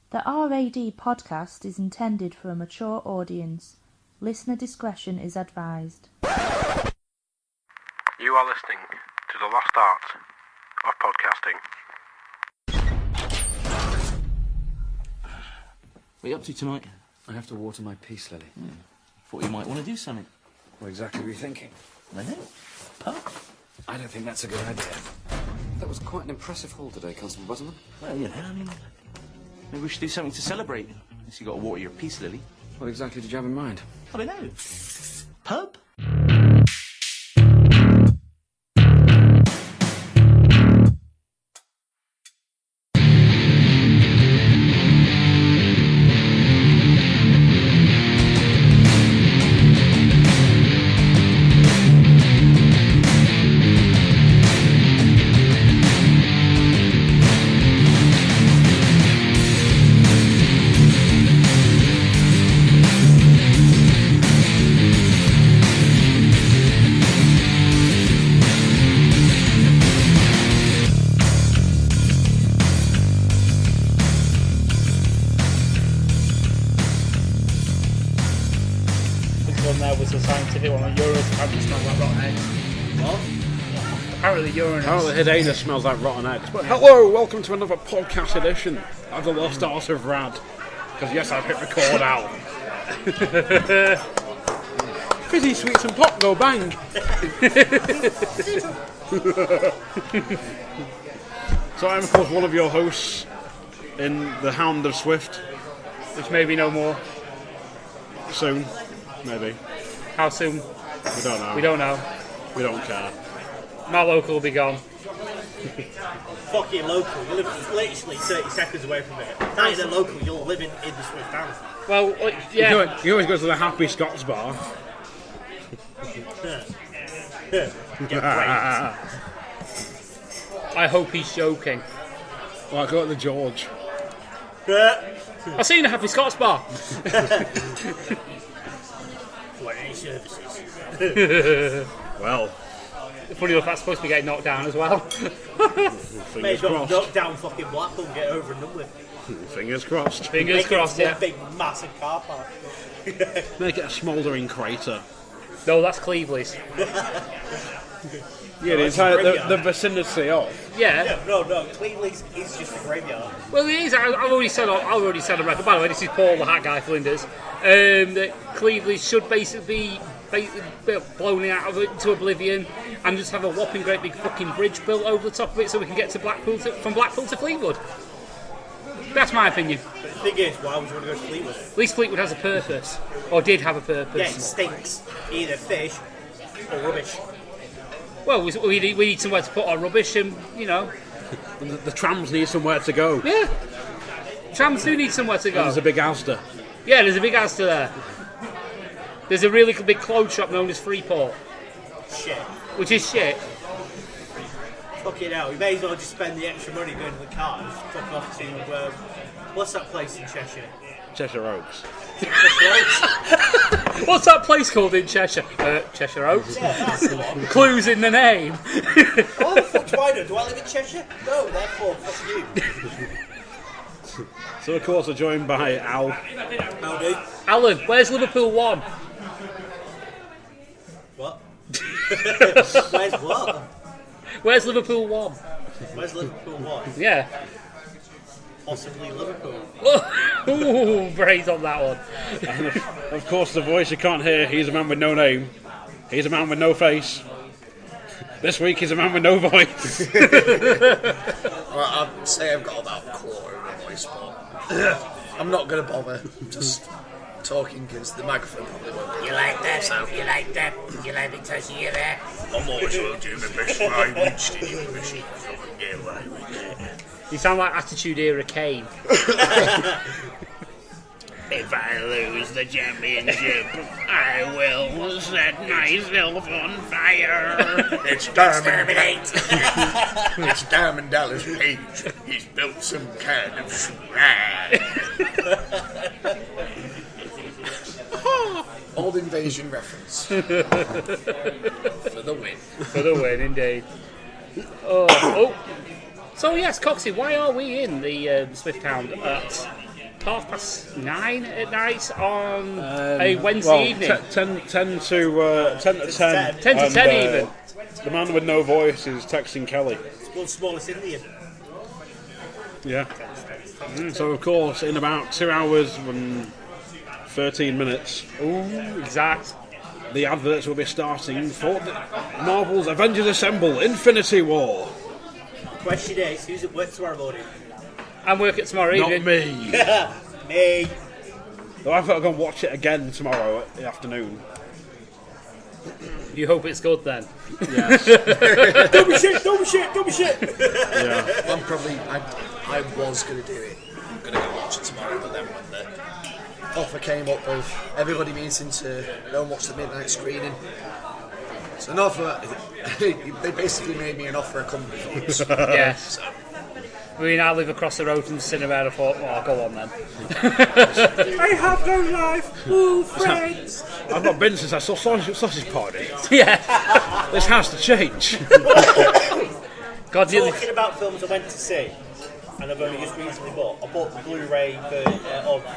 The RAD podcast is intended for a mature audience. Listener discretion is advised. You are listening to the lost art of podcasting. What are you up to tonight? I have to water my peace lily. Thought you might want to do something. What exactly were you thinking? I know. Pub? I don't think that's a good idea. That was quite an impressive haul today, Constable Butterman. Well, you know, I mean, maybe we should do something to celebrate. Unless you got to water your peace lily. What exactly did you have in mind? I don't know. Pub? Apparently Hedena smells like rotten eggs. But hello, welcome to another podcast edition of the Lost Art of Rad. Because yes, I've hit record out. Fizzy sweets and pop go bang. So I'm of course one of your hosts in the Hound of Swift. Which may be no more. Soon, maybe. How soon? We don't know. We don't know. We don't care. My local will be gone. Fucking local. You live literally 30 seconds away from it. That is a local. You're living in the Swift Hound. Well, yeah. You always go to the Happy Scots bar. Get pranked. I hope he's joking. Well, I go to the George. I've seen a Happy Scots bar. For any services. Well, Funny enough, that's supposed to be getting knocked down as well. May fingers as well crossed. knock down fucking Blackpool and get over and done with. Fingers crossed. Fingers Make crossed, it yeah. one big massive car park. Make it a smouldering crater. No, that's Cleveland's. Yeah, the entire the vicinity of. Yeah. Yeah, no, Cleveland's is just a graveyard. Well, it is. I've already said on record. By the way, this is Paul, the hat guy, Flinders. That Cleveland should basically be blown out of it into oblivion and just have a whopping great big fucking bridge built over the top of it so we can get to Blackpool from Blackpool to Fleetwood. That's my opinion. But the thing is, why would you want to go to Fleetwood? At least Fleetwood has a purpose, or did have a purpose. Yeah, it stinks. Either fish or rubbish. Well, we need somewhere to put our rubbish, and you know. And the trams need somewhere to go. Yeah. Trams do need somewhere to go. And there's a big Asda. Yeah, there's a big Asda there. There's a really big clothes shop known as Freeport. Shit. Which is shit. Fucking hell, you may as well just spend the extra money going to the car and just fuck off to, what's that place in Cheshire? Cheshire Oaks. Cheshire Oaks? What's that place called in Cheshire? Cheshire Oaks. Yeah, that's the one. Clues in the name. How the fuck do I know? Do I live in Cheshire? No, therefore, fuck you. So of course we're joined by Al. Howdy. Alan, where's Liverpool 1? What? Where's what? Where's Liverpool 1? Where's Liverpool 1? Yeah. Possibly Liverpool. Ooh, brains on that one. And of course the voice you can't hear, he's a man with no name. He's a man with no face. This week he's a man with no voice. Well, I'd say I've got about a quarter of a voice, but I'm not going to bother just talking because the microphone probably won't be. You like that? You like that? You like me touching you there? I'm always will do my best language to you, machine, so I can get away with it. You sound like Attitude Era Kane. If I lose the championship, I will set myself on fire. It's Exterminate! It's Diamond Dallas Page. He's built some kind of shrine. Old Invasion reference. For the win. For the win, indeed. Oh. So yes, Coxy, why are we in the Swift Hound at 9:30 at night on a Wednesday evening. 10 to 10. 10 to and, 10 even. The man with no voice is texting Kelly. It's world's smallest Indian. Yeah. So of course, in about 2 hours and 13 minutes, Exact. the adverts will be starting for the Marvels Avengers Assemble Infinity War. Question is, who's at work tomorrow morning? I'm working tomorrow Not evening. me. Me. Though I've got to go and watch it again tomorrow afternoon. You hope it's good then. Yes. Don't be shit. Yeah. I'm probably. I was going to do it. I'm going to go watch it tomorrow, but then when the offer came up of everybody meeting to go and watch the midnight screening, it's an offer. They basically made me an offer a company for us. Yes. So, I mean, I live across the road from the cinema, and I thought, oh, go on then. I have no life. Ooh, friends. I've not been since I saw Sausage Party. Yeah. This has to change. God, you Talking about films I went to see, and I've only just recently bought. I bought the Blu-ray of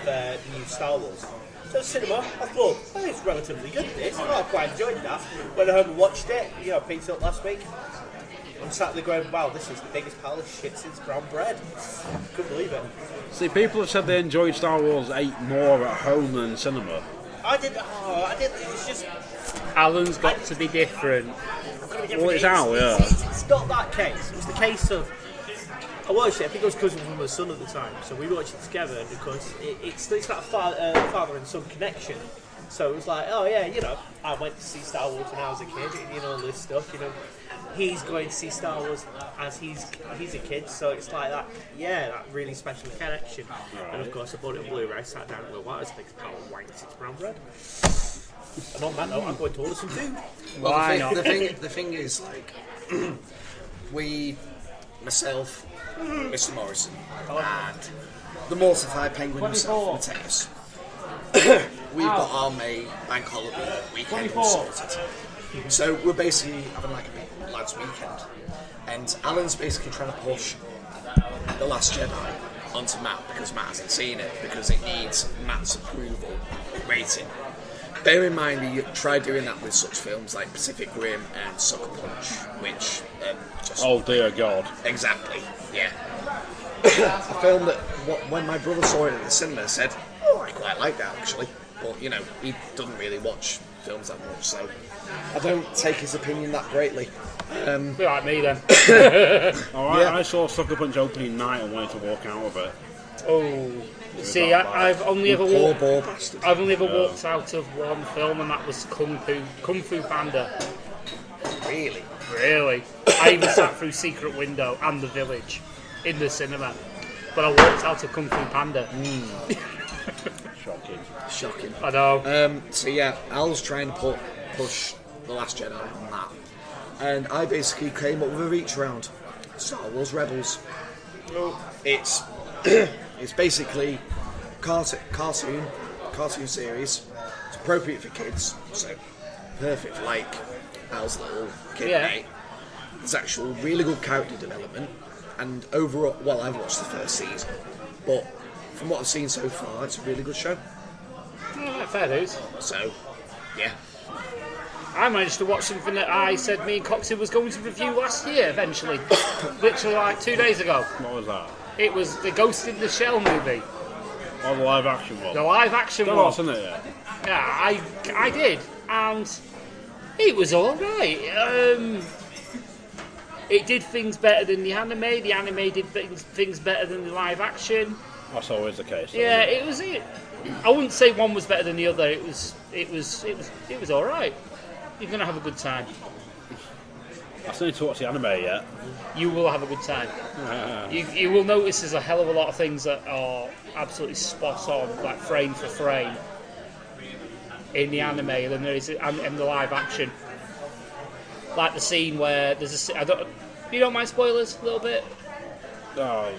the new Star Wars. So cinema, I thought, oh, it's relatively good. This, I quite enjoyed that. Went home and watched it. You know, I picked it up last week. I'm sat there going, wow, this is the biggest pile of shit since brown bread. Couldn't believe it. See, people have said they enjoyed Star Wars 8 more at home than cinema. I didn't. It's just. Alan's got to be different. Well, it's out, yeah. It's not that case. It was the case of. I watched it. I think it was because of my son at the time, so we watched it together because it's that father and son connection. So it was like, oh yeah, you know, I went to see Star Wars when I was a kid, you know, all this stuff, you know. He's going to see Star Wars as he's a kid, so it's like that, yeah, that really special connection. Right. And of course, I bought it on Blu-ray, sat down and went, wow, this thing's power wank, it's brown bread. And on that note, I'm going to order some food. well, Why not? the thing is, like, myself, Mr. Morrison, and the mortified penguin himself, Mateus, we've got our May bank holiday weekend all sorted. So we're basically having like a big lads weekend, and Alan's basically trying to push The Last Jedi onto Matt because Matt hasn't seen it, because it needs Matt's approval rating. Bear in mind he tried doing that with such films like Pacific Rim and Sucker Punch, which just... Oh dear God. Exactly, yeah. A film that, when my brother saw it at the cinema, said, oh, I quite like that actually. But, you know, he doesn't really watch films that much, so I don't take his opinion that greatly. Be like me then. I saw Sucker Punch opening night and wanted to walk out of it. Oh, see, I've only ever Poor walked. ball bastard. I've only ever walked out of one film, and that was Kung Fu Panda. Really? Really? I even sat through Secret Window and The Village in the cinema, but I walked out of Kung Fu Panda. Shocking. I know. So yeah, Al's trying to push The Last Jedi on that, and I basically came up with a reach round. Star Wars Rebels. It's it's basically cartoon series. It's appropriate for kids, so perfect for like Al's little kid mate. There's actual really good character development, and overall, well, I've watched the first season, but from what I've seen so far, it's a really good show. Fair dues. So, yeah. I managed to watch something that I said me and Coxy was going to review last year, eventually. Literally like 2 days ago. What was that? It was the Ghost in the Shell movie. Oh, the live action one. The live action Don't one. watch, isn't it yet? Yeah, I did. And it was alright. It did things better than the anime. The anime did things better than the live action. That's always the case. Yeah, it was it. I wouldn't say one was better than the other. It was all right. You're gonna have a good time. I still need to watch the anime yet. You will have a good time. You will notice there's a hell of a lot of things that are absolutely spot on, like frame for frame, in the anime than there is in the live action. Like the scene where there's a. You don't mind spoilers a little bit? Oh,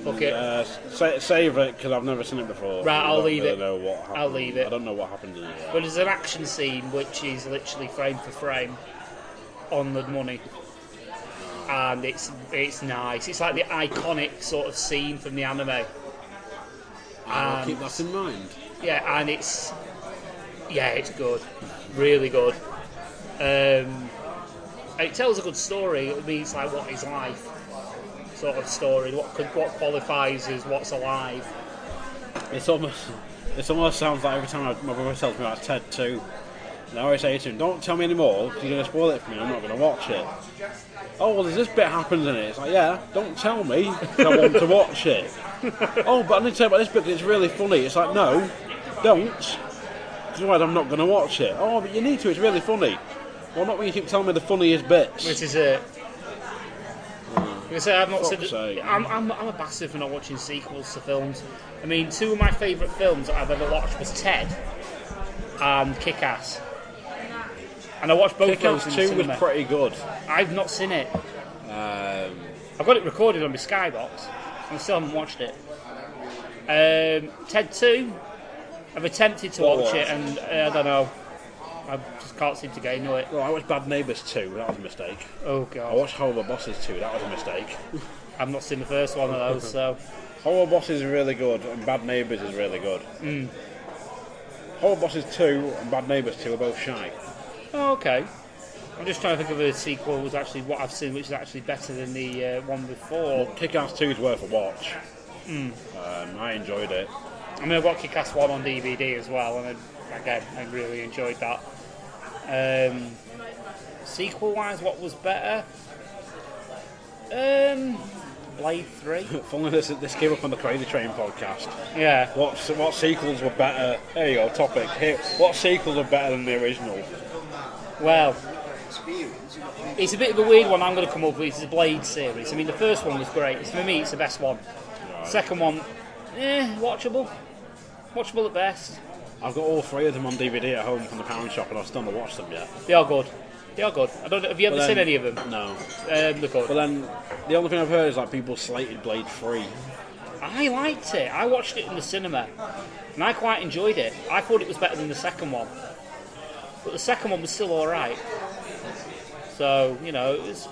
fuck it. Save it, because I've never seen it before. Right, I'll leave it. I'll leave it. I don't know what happened in it yet. But there's an action scene which is literally frame for frame on the money, and it's nice. It's like the iconic sort of scene from the anime. I'll keep that in mind. Yeah, and it's good, really good. And it tells a good story. It means like what is life, sort of story. What qualifies as what's alive. It almost sounds like every time my brother tells me about Ted 2, and I always say to him, don't tell me anymore, because you're going to spoil it for me, I'm not going to watch it. Oh, well, there's this bit happens in it. It's like, yeah, don't tell me, 'cause I want to watch it. Oh, but I need to tell you about this bit because it's really funny. It's like, no, don't, because otherwise I'm not going to watch it. Oh, but you need to, it's really funny. Well, not when you keep telling me the funniest bits. Which is it. I've not Fuck's said. sake. I'm a bastard for not watching sequels to films. I mean, two of my favourite films that I've ever watched was Ted and Kick-Ass. And I watched both those in the Kick-Ass 2 was cinema. pretty good. I've not seen it. I've got it recorded on my Skybox. I still haven't watched it. Ted 2, I've attempted to watch it, and I don't know. I just can't seem to get into it. Well, I watched Bad Neighbours 2, that was a mistake. Oh I god. watched Horrible Bosses 2, that was a mistake. I've not seen the first one of those, so. Horrible Bosses is really good, and Bad Neighbours is really good. Horrible Bosses 2 and Bad Neighbours 2 are both shite. Oh, okay. I'm just trying to think of a sequel was actually what I've seen, which is actually better than the one before. Kick-Ass 2 is worth a watch. I enjoyed it. I mean, I've got Kick-Ass 1 on DVD as well, and again, I really enjoyed that. Sequel-wise, what was better? Blade 3. Funny this came up on the Crazy Train podcast. Yeah. What sequels were better? There you go, topic. Here, what sequels are better than the original? Well, it's a bit of a weird one I'm going to come up with. It's the Blade series. I mean, the first one was great. For me, it's the best one. Right. Second one, watchable. Watchable at best. I've got all three of them on DVD at home from the pound shop, and I've still not watched them yet. They are good. They are good. Have you ever seen any of them? No. They're good. But then, the only thing I've heard is like people slated Blade 3. I liked it. I watched it in the cinema, and I quite enjoyed it. I thought it was better than the second one, but the second one was still all right. So it was,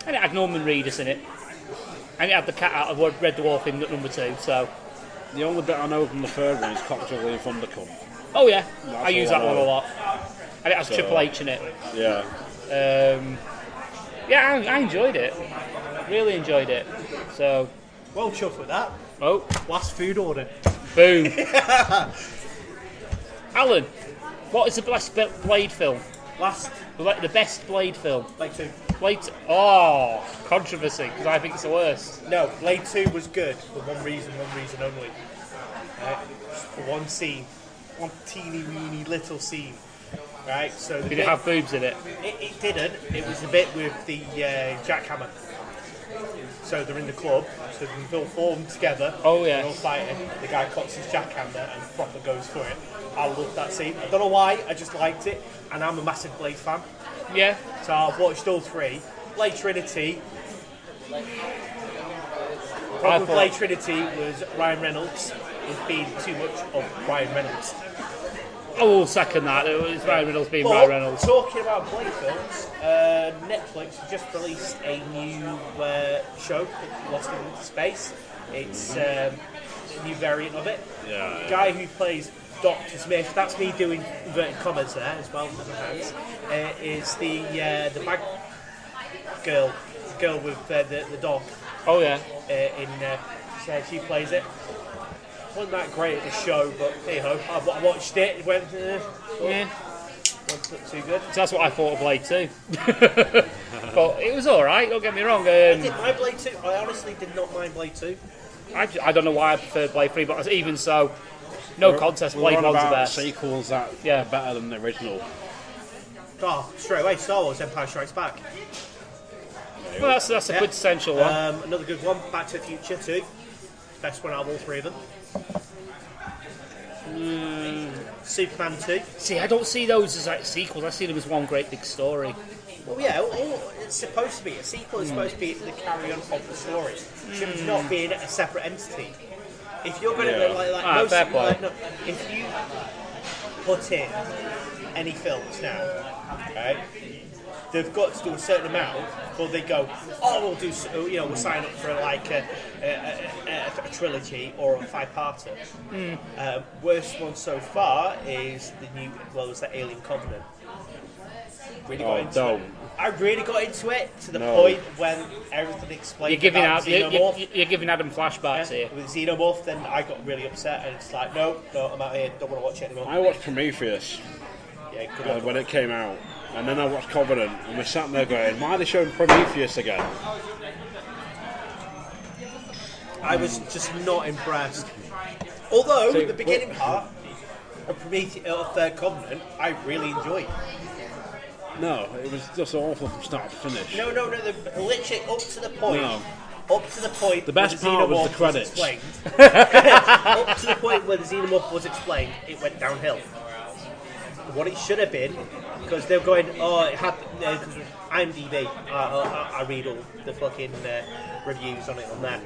and it had Norman Reedus in it, and it had the cat out of Red Dwarf in number 2. So The only bit I know from the third one is Coxy and Thundercomb. oh yeah, That's I use all that I one a know. lot, and it has Triple H in it. Yeah. Yeah, I enjoyed it. Really enjoyed it. So Well chuffed with that. oh, Last food order. boom. Alan, what is the best Blade film? The best Blade film. Blade 2. Blade. Oh, controversy because I think it's the worst. No, Blade 2 was good for one reason only. For one scene. One teeny weeny little scene. Right, so the Did bit, it have boobs in it? it didn't. It was the bit with the jackhammer. So they're in the club, so they're all formed together. Oh, yeah. They're all fighting. The guy cocks his jackhammer and proper goes for it. I love that scene. I don't know why, I just liked it. And I'm a massive Blade fan. Yeah. So I've watched all three. Blade Trinity. Problem with Blade Trinity was Ryan Reynolds. It's been too much of Ryan Reynolds. I will second that. It was Ryan Reynolds being But, Ryan Reynolds. talking about Blade films, Netflix has just released a new show, Lost in Space. It's a new variant of it. Yeah. The guy who plays Dr. Smith, that's me doing inverted commas there as well with my hands, is the bag girl, the girl with the dog. Oh yeah. She plays it. Wasn't that great at the show, but hey ho, I watched it. It went, Yeah. wasn't too good. So that's what I thought of Blade 2. But it was alright, don't get me wrong. I didn't mind Blade 2. I honestly did not mind Blade 2. I don't know why I prefer Blade 3, but even so, no contest, Blade 1's the best. Sequels that Yeah. are better than the original. Oh, straight away, Star Wars Empire Strikes Back. Well, that's a quintessential one. Another good one, Back to the Future 2. Best one out of all three of them. Superman 2. See, I don't see those as like sequels, I see them as one great big story. Well, yeah, it's supposed to be. A sequel is supposed to be the carry-on of the story. It should not be a separate entity. If you're going to Ah, fair point. if you put in any films now, right, they've got to do a certain amount, but they go, oh, we'll sign up for like a trilogy or a 5-parter. Worst one so far is it's the Alien Covenant. Really got into it. I really got into it to the point when everything explained. You're giving Adam flashbacks here. With Xenomorph, then I got really upset, and it's like, no, I'm out here. Don't want to watch it anymore. I watched Prometheus when it came out, and then I watched Covenant, and we're sat there going, "Why are they showing Prometheus again?" I was just not impressed. Although the beginning part of Prometheus Third Covenant, I really enjoyed. No, it was just awful from start to finish. No, literally up to the point. No. Up to the point. The best part was the credits. Up to the point where the Xenomorph was explained, it went downhill. What it should have been, because they were going, it had IMDb. I read all the fucking reviews on it on that,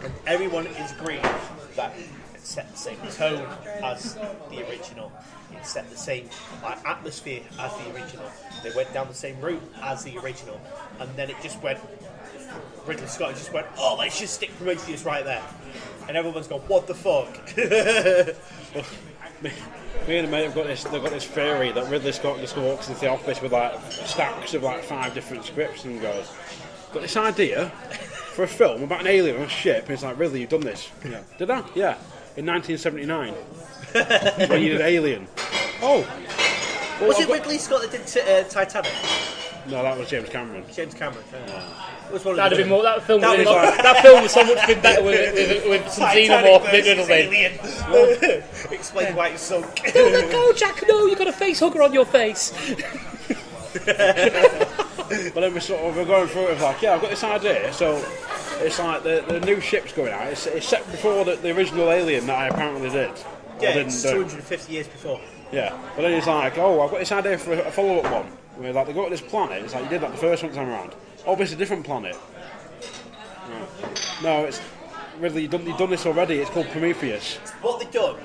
and everyone is agreeing that it set the same tone as the original. It set the same atmosphere as the original. They went down the same route as the original, and then it just went. Ridley Scott just went, let's just stick Prometheus right there, and everyone's gone, what the fuck? Me and a mate have got this theory that Ridley Scott just walks into the office with stacks of 5 different scripts and goes, got this idea for a film about an alien on a ship, and it's like, Ridley, you've done this? Yeah. Did I? Yeah. In 1979. When you did Alien. Oh. Well, was it Ridley Scott that did Titanic? No, that was James Cameron. James Cameron. That film was so much been better with some Xenomorph middle aliens. Explain why it's sunk. No, let go, Jack. No, you got a face hugger on your face. But then we're going through it I've got this idea. So it's like the new ship's going out. It's set before the original Alien that I apparently did. Yeah, it's 250 years before. Yeah, but then it's like, I've got this idea for a follow-up one. Where they go to this planet. It's like you did that the first one time around. Oh, but it's a different planet. No, it's really you've done this already. It's called Prometheus. What they've done,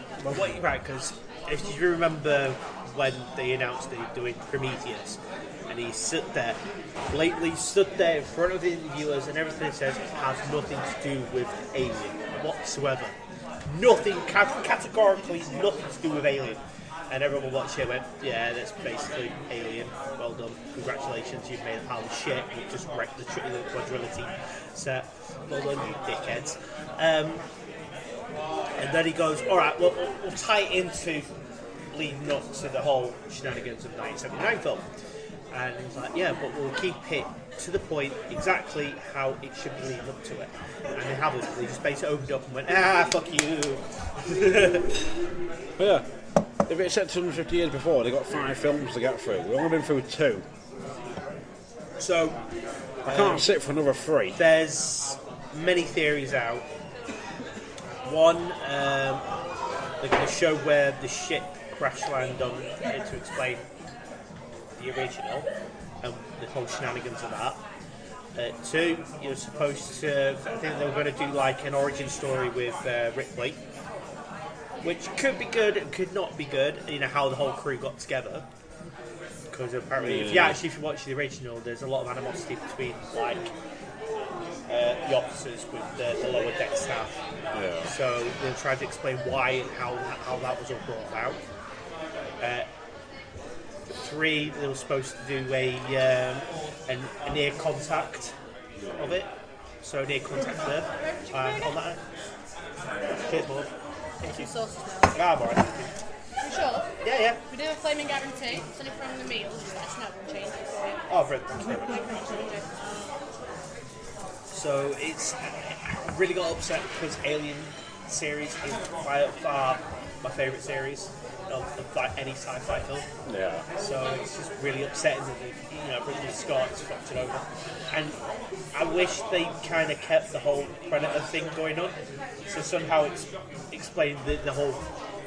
right? Because if you remember when they announced they were doing Prometheus, and he blatantly stood there in front of the interviewers, and everything he says has nothing to do with Alien whatsoever. Nothing, categorically nothing to do with Alien. And everyone watched it and went, yeah, that's basically Alien. Well done. Congratulations, you've made a pile of shit. You've just wrecked the quadrility set. Well done, you dickheads. And then he goes, alright, well, we'll tie it into leading up to the whole shenanigans of the 1979 film. And he's like, yeah, but we'll keep it to the point exactly how it should be leading up to it. And they haven't. They just basically opened up and went, fuck you. Yeah. If it's set 250 years before, they've got 5 films to get through. We've only been through 2. So I can't sit for another 3. There's many theories out. One, they're going to show where the ship crash landed on to explain the original and the whole shenanigans of that. 2, you're supposed to. I think they were going to do like an origin story with Ripley. Which could be good, it could not be good, how the whole crew got together. Because apparently, if you watch the original, there's a lot of animosity between, the officers with the lower deck staff. Yeah. So they're trying to explain why and how that was all brought about. 3, they were supposed to do a near contact of it. So near contact there. On that. Cheers, Bob. Some sauces now. I'm alright. You sure? Yeah. We do a flaming guarantee. It's only from the meals. Just let us know and change it for you. Oh, brilliant. Thanks very much. So it's really got upset because Alien series is by far my favourite series of any sci-fi film. Yeah. So it's just really upsetting that Ridley Scott's fucked it over. And I wish they kind of kept the whole Predator thing going on. So somehow it's explained the whole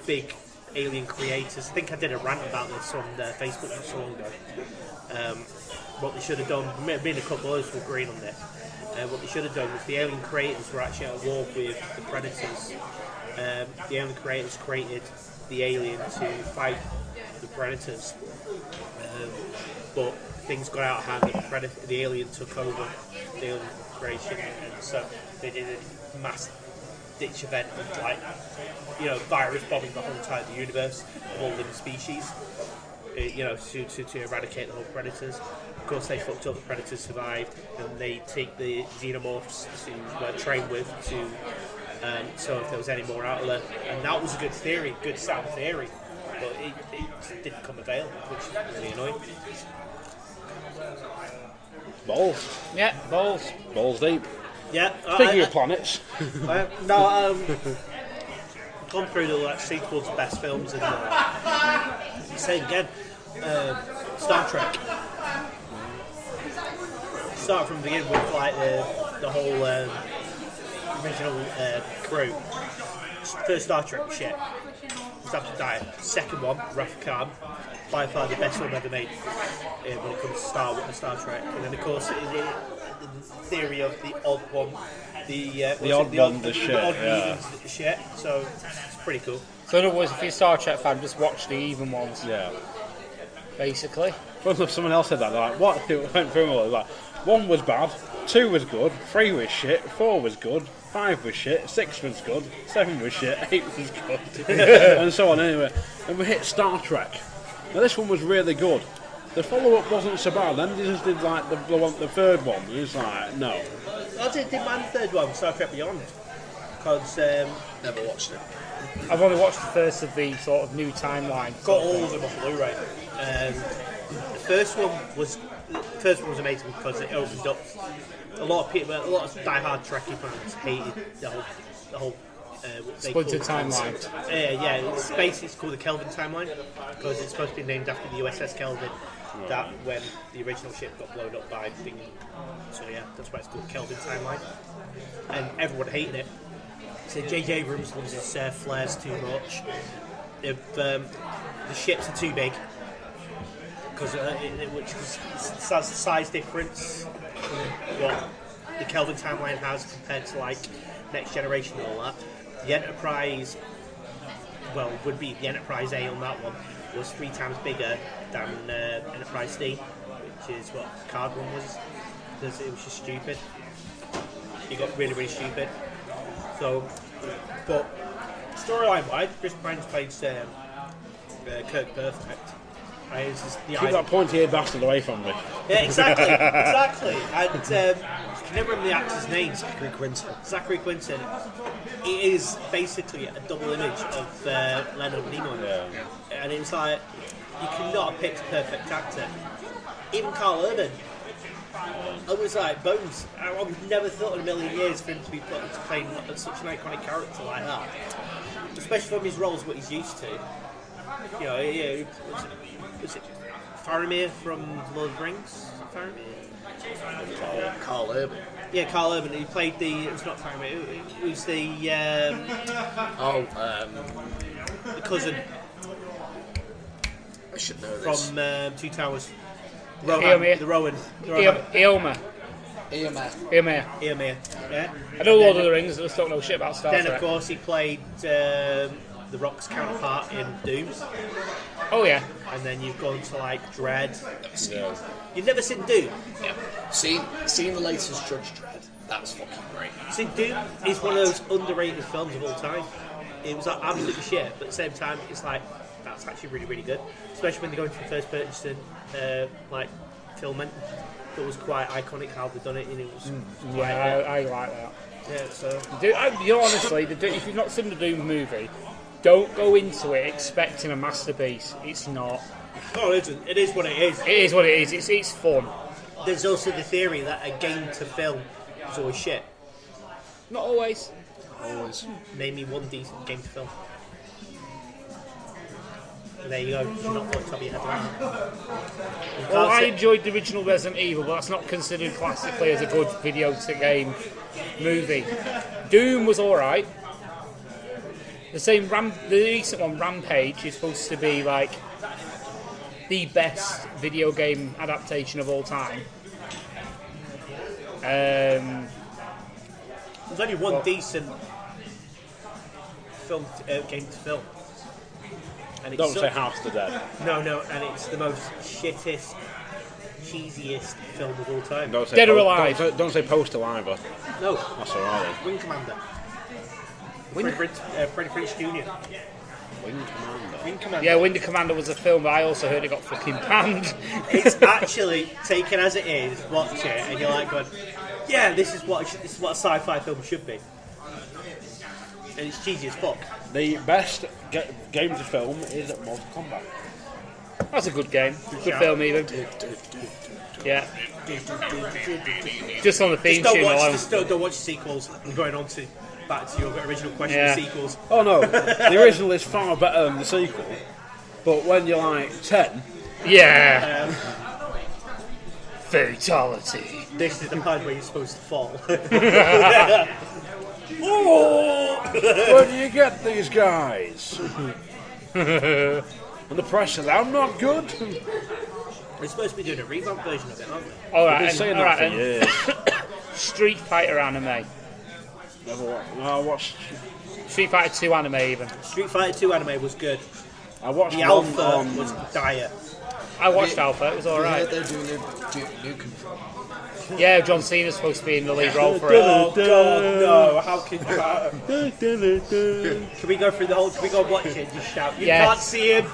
big alien creators. I think I did a rant about this on Facebook not so long ago. What they should have done, me and a couple others were agreeing on this. What they should have done was the alien creators were actually at war with the Predators. The alien creators created the alien to fight the Predators. But things got out of hand and the alien took over the alien creation, and so they did a mass ditch event of like, virus bombing the whole entire universe of all living species, to eradicate the whole predators. Of course, they fucked up. The predators survived, and they take the xenomorphs to train with to. So if there was any more out there, and that was a good theory, good sound theory, but it didn't come available, which is really annoying. Balls. Yeah, balls. Balls deep. Yeah. Speaking of planets. I've gone through the sequels to best films, and same again. Star Trek. Start from the beginning with like the whole original crew. First Star Trek was shit. It was absolute dire. Second one, Wrath of Khan, by far the best film ever made when it comes to Star Trek. And then of course the theory of the odd one, the shit. So it's pretty cool. So in other words, if you're a Star Trek fan, just watch the even ones. Yeah. Basically. Well, if someone else said that, they're like, what? It went through all like, 1 was bad, 2 was good, 3 was shit, 4 was good, 5 was shit, 6 was good, 7 was shit, 8 was good, and so on. Anyway, and we hit Star Trek. Now this one was really good. The follow-up wasn't so bad. Then they just did like the third one. It was like no. I didn't mind the third one, Star Trek Beyond, because never watched it. I've only watched the first of the sort of new timeline. Got all of them on Blu-ray. The first one was amazing because it opened up a lot of die-hard Trekkie fans hated the whole Splinter timeline. It's basically called the Kelvin timeline because it's supposed to be named after the USS Kelvin. That when the original ship got blown up by Bing. So yeah, that's why it's called the Kelvin timeline. And everyone hated it. So J.J. Abrams loves his flares too much. If the ships are too big, because which has the size difference what the Kelvin timeline has compared to like Next Generation and all that. The Enterprise, would be the Enterprise A on that one, was 3 times bigger than Enterprise D, which is what Card one was. Because it was just stupid. It got really, really stupid. So, but storyline-wise, Chris Pine's played Kirk perfect. Keep that pointy-eared bastard away from me. Yeah, exactly. And I never remember the actor's name. Zachary Quinton. It is basically a double image of Leonard Nimoy. Yeah. And it was like, you could not have picked a perfect actor. Even Carl Urban. I was like, Bones. I would have never thought in a million years for him to be put to play such an iconic character like that. Especially from his roles, what he's used to. Was it Faramir from Lord of the Rings? Faramir? Carl Urban. Yeah, Carl Urban. He played the. It was not Faramir. It was the. The cousin. I should know this. From Two Towers. Eomer. The Rowan. Eomer. Yeah. I know Lord of the Rings, I just don't know shit about Star Trek. Then, of course, he played The Rock's counterpart in Doom. Oh, yeah. And then you've gone to, like, Dredd. Yeah. You've never seen Doom? Yeah. Seen the latest Judge Dredd. That was fucking great. See, Doom is one of those underrated films of all time. It was like, absolutely shit, but at the same time, it's like, that's actually really, really good. Especially when they go into the first person, filming. It was quite iconic how they've done it, and it was. I like that. Yeah, so. Honestly, if you've not seen the Doom movie, don't go into it expecting a masterpiece. It's not. No, it isn't. It is what it is. It is what it is. It's fun. There's also the theory that a game to film is always shit. Not always. Name me one decent game to film. And there you go. You're not put top of your head around. Well, I enjoyed the original Resident Evil, but that's not considered classically as a good video game movie. Doom was alright. The recent one, Rampage, is supposed to be like the best video game adaptation of all time. There's only one decent film game to film. And it's Don't say House of the Dead. No, and it's the most shittest cheesiest film of all time. Don't say Dead or Alive. Don't say Postal either. No, That's alright. Wing Commander. Freddie Prinze Jr. Wing Commander. Wing Commander. Yeah, Winter Commander was a film, but I also heard it got fucking banned. It's actually taken as it is. Watch it, and you're like going, "Yeah, this is what a sci-fi film should be." And it's cheesy as fuck. The best game to film is Mortal Kombat. That's a good game. Good film, even. Yeah. Just on the theme tune alone. Just don't watch the sequels. I'm going on to back to your original question Yeah. of sequels. Oh no, the original is far better than the sequel. But when you're like 10, Yeah. Fatality. This is the part where you're supposed to fall. where do you get these guys? And the press says, I'm not good. We're supposed to be doing a revamp version of it, aren't we? I've Alright, been saying alright, that for years. Street Fighter anime. Never watched. No, I watched. Street Fighter 2 anime, even. Street Fighter 2 anime was good. I watched The one Alpha on. was dire. I watched Alpha, it was alright. They're doing a Duke Nukem film. Yeah, John Cena's supposed to be in the lead role for it. Oh god, no! How can you? Can we go through the whole? Can we go watch it and just shout? You Yes. can't see him.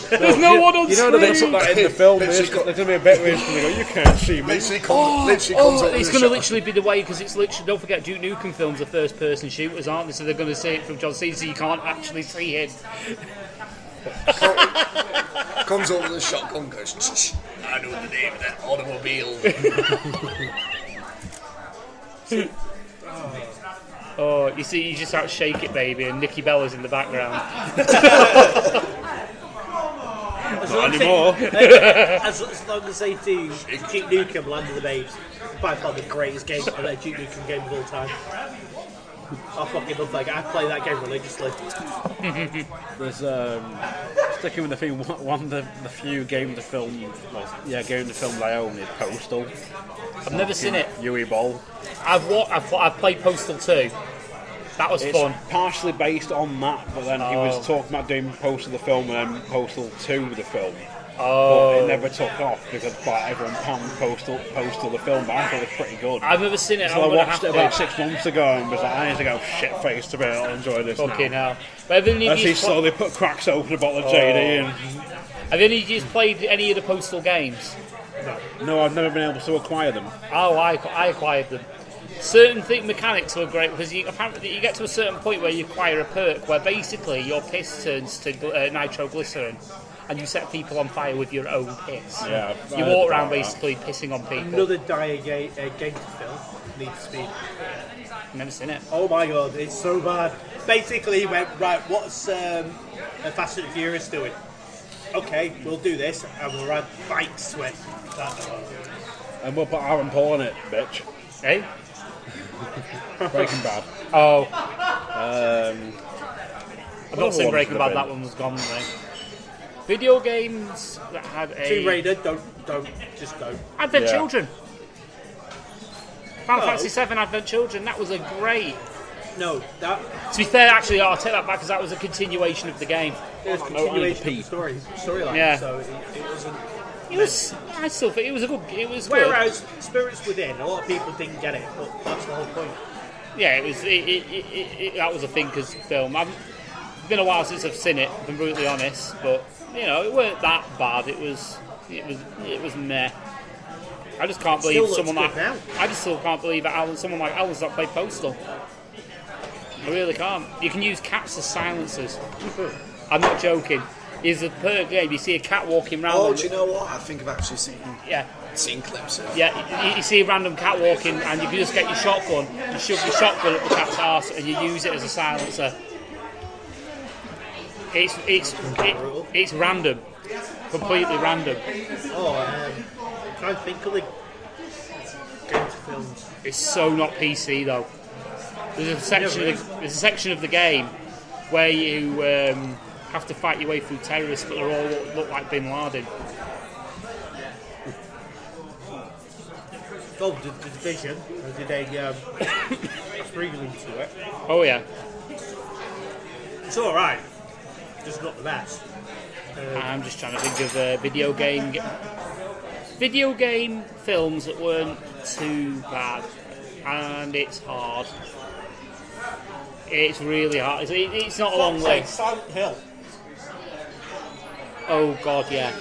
There's no one on You know that they put that in the film. Literally There's going to be a bit where it's going to go. You can't see me. Literally comes over It's the going to shot. literally be the way, because it's literally, don't forget, Duke Nukem films are first person shooters, aren't they? So they're going to see it from John Cena, so you can't actually see him. Comes over the shotgun, goes. "Shh, I know the name of that automobile." Oh, you see, you just out Shake It Baby, and Nikki Bella's in the background. Not anymore. As long as they do Duke Nukem Land of the Babes, by far the greatest game, Duke Nukem game of all time. I fucking love that game. I play that game religiously. There's sticking with the theme. One of the few game to film. Game to film I own is Postal. I've never seen it. Yui Ball. I've played Postal 2. That was It's fun. partially based on that, but then he was talking about doing Postal the film and then Postal 2 the film. But it never took off because everyone panned Postal the film, but I thought it was pretty good. I've never seen it. So I watched it about 6 months ago and was like, I need to go shit face to be able to enjoy this Fucking now. hell. But have any of As he you slowly put cracks open a bottle of JD and... have any of you played any of the Postal games? No, I've never been able to acquire them. Oh, I acquired them. Certain mechanics were great because apparently you get to a certain point where you acquire a perk where basically your piss turns to nitroglycerin and you set people on fire with your own piss. Yeah, You walk around basically pissing on people. Another dire game to film. Need for Speed. Never seen it. Oh my god, it's so bad. Basically, he went, right, what's Fast and Furious doing? Okay, we'll do this, and we'll ride bikes with that. And we'll put Aaron Paul in it, bitch. Eh? Breaking Bad. Oh, I've not Other seen ones Breaking could Bad. have That been. one was gone. Mate. Video games that had Tomb a Raider, don't, just don't. Advent Yeah. Children. Final Oh. Fantasy VII Advent Children. That was a great. No, that To be fair, actually, I'll take that back because that was a continuation of the game. it was no, continuation only of the storyline, Yeah. so it wasn't. It was. I still think it was a good. It was good. Whereas Spirits Within, a lot of people didn't get it, but that's the whole point. Yeah, it was. That was a thinkers film. It's been a while since I've seen it. If I'm brutally honest, but you know, it weren't that bad. It was meh. I just can't believe Still looks someone like. good now. I just still can't believe that someone like Alan's not played Postal. I really can't. You can use cats as silencers. I'm not joking. It's a per game. You see a cat walking around. Oh, do you know what? I think I've actually seen Yeah. clips of it. Yeah, you see a random cat walking, and you can just get your shotgun, you shove your shotgun up the cat's arse, and you use it as a silencer. It's random, completely random. Oh, I'm trying to think of the games films. It's so not PC though. There's a section of the game where you have to fight your way through terrorists, but they all look like Bin Laden. Oh, the Division. Did a prelude to it. Oh yeah, It's all right, just not the best. I'm just trying to think of a video game. video game films that weren't too bad, and it's hard. It's really hard. It's not a long list. Silent Hill. Oh God, yeah.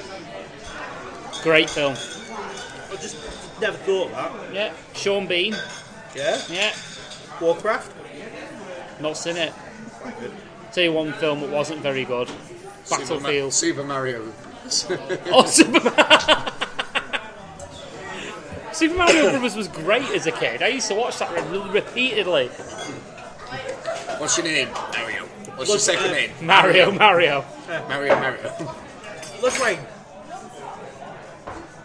Great film. I just never thought of that. Yeah. Sean Bean. Yeah. Yeah. Warcraft. Not seen it. Tell you one film that wasn't very good. Battlefield. Super Mario. Oh, Super Mario Brothers was great as a kid. I used to watch that repeatedly. What's your name? Mario. What's your second name? Mario. Mario. Blood Rain.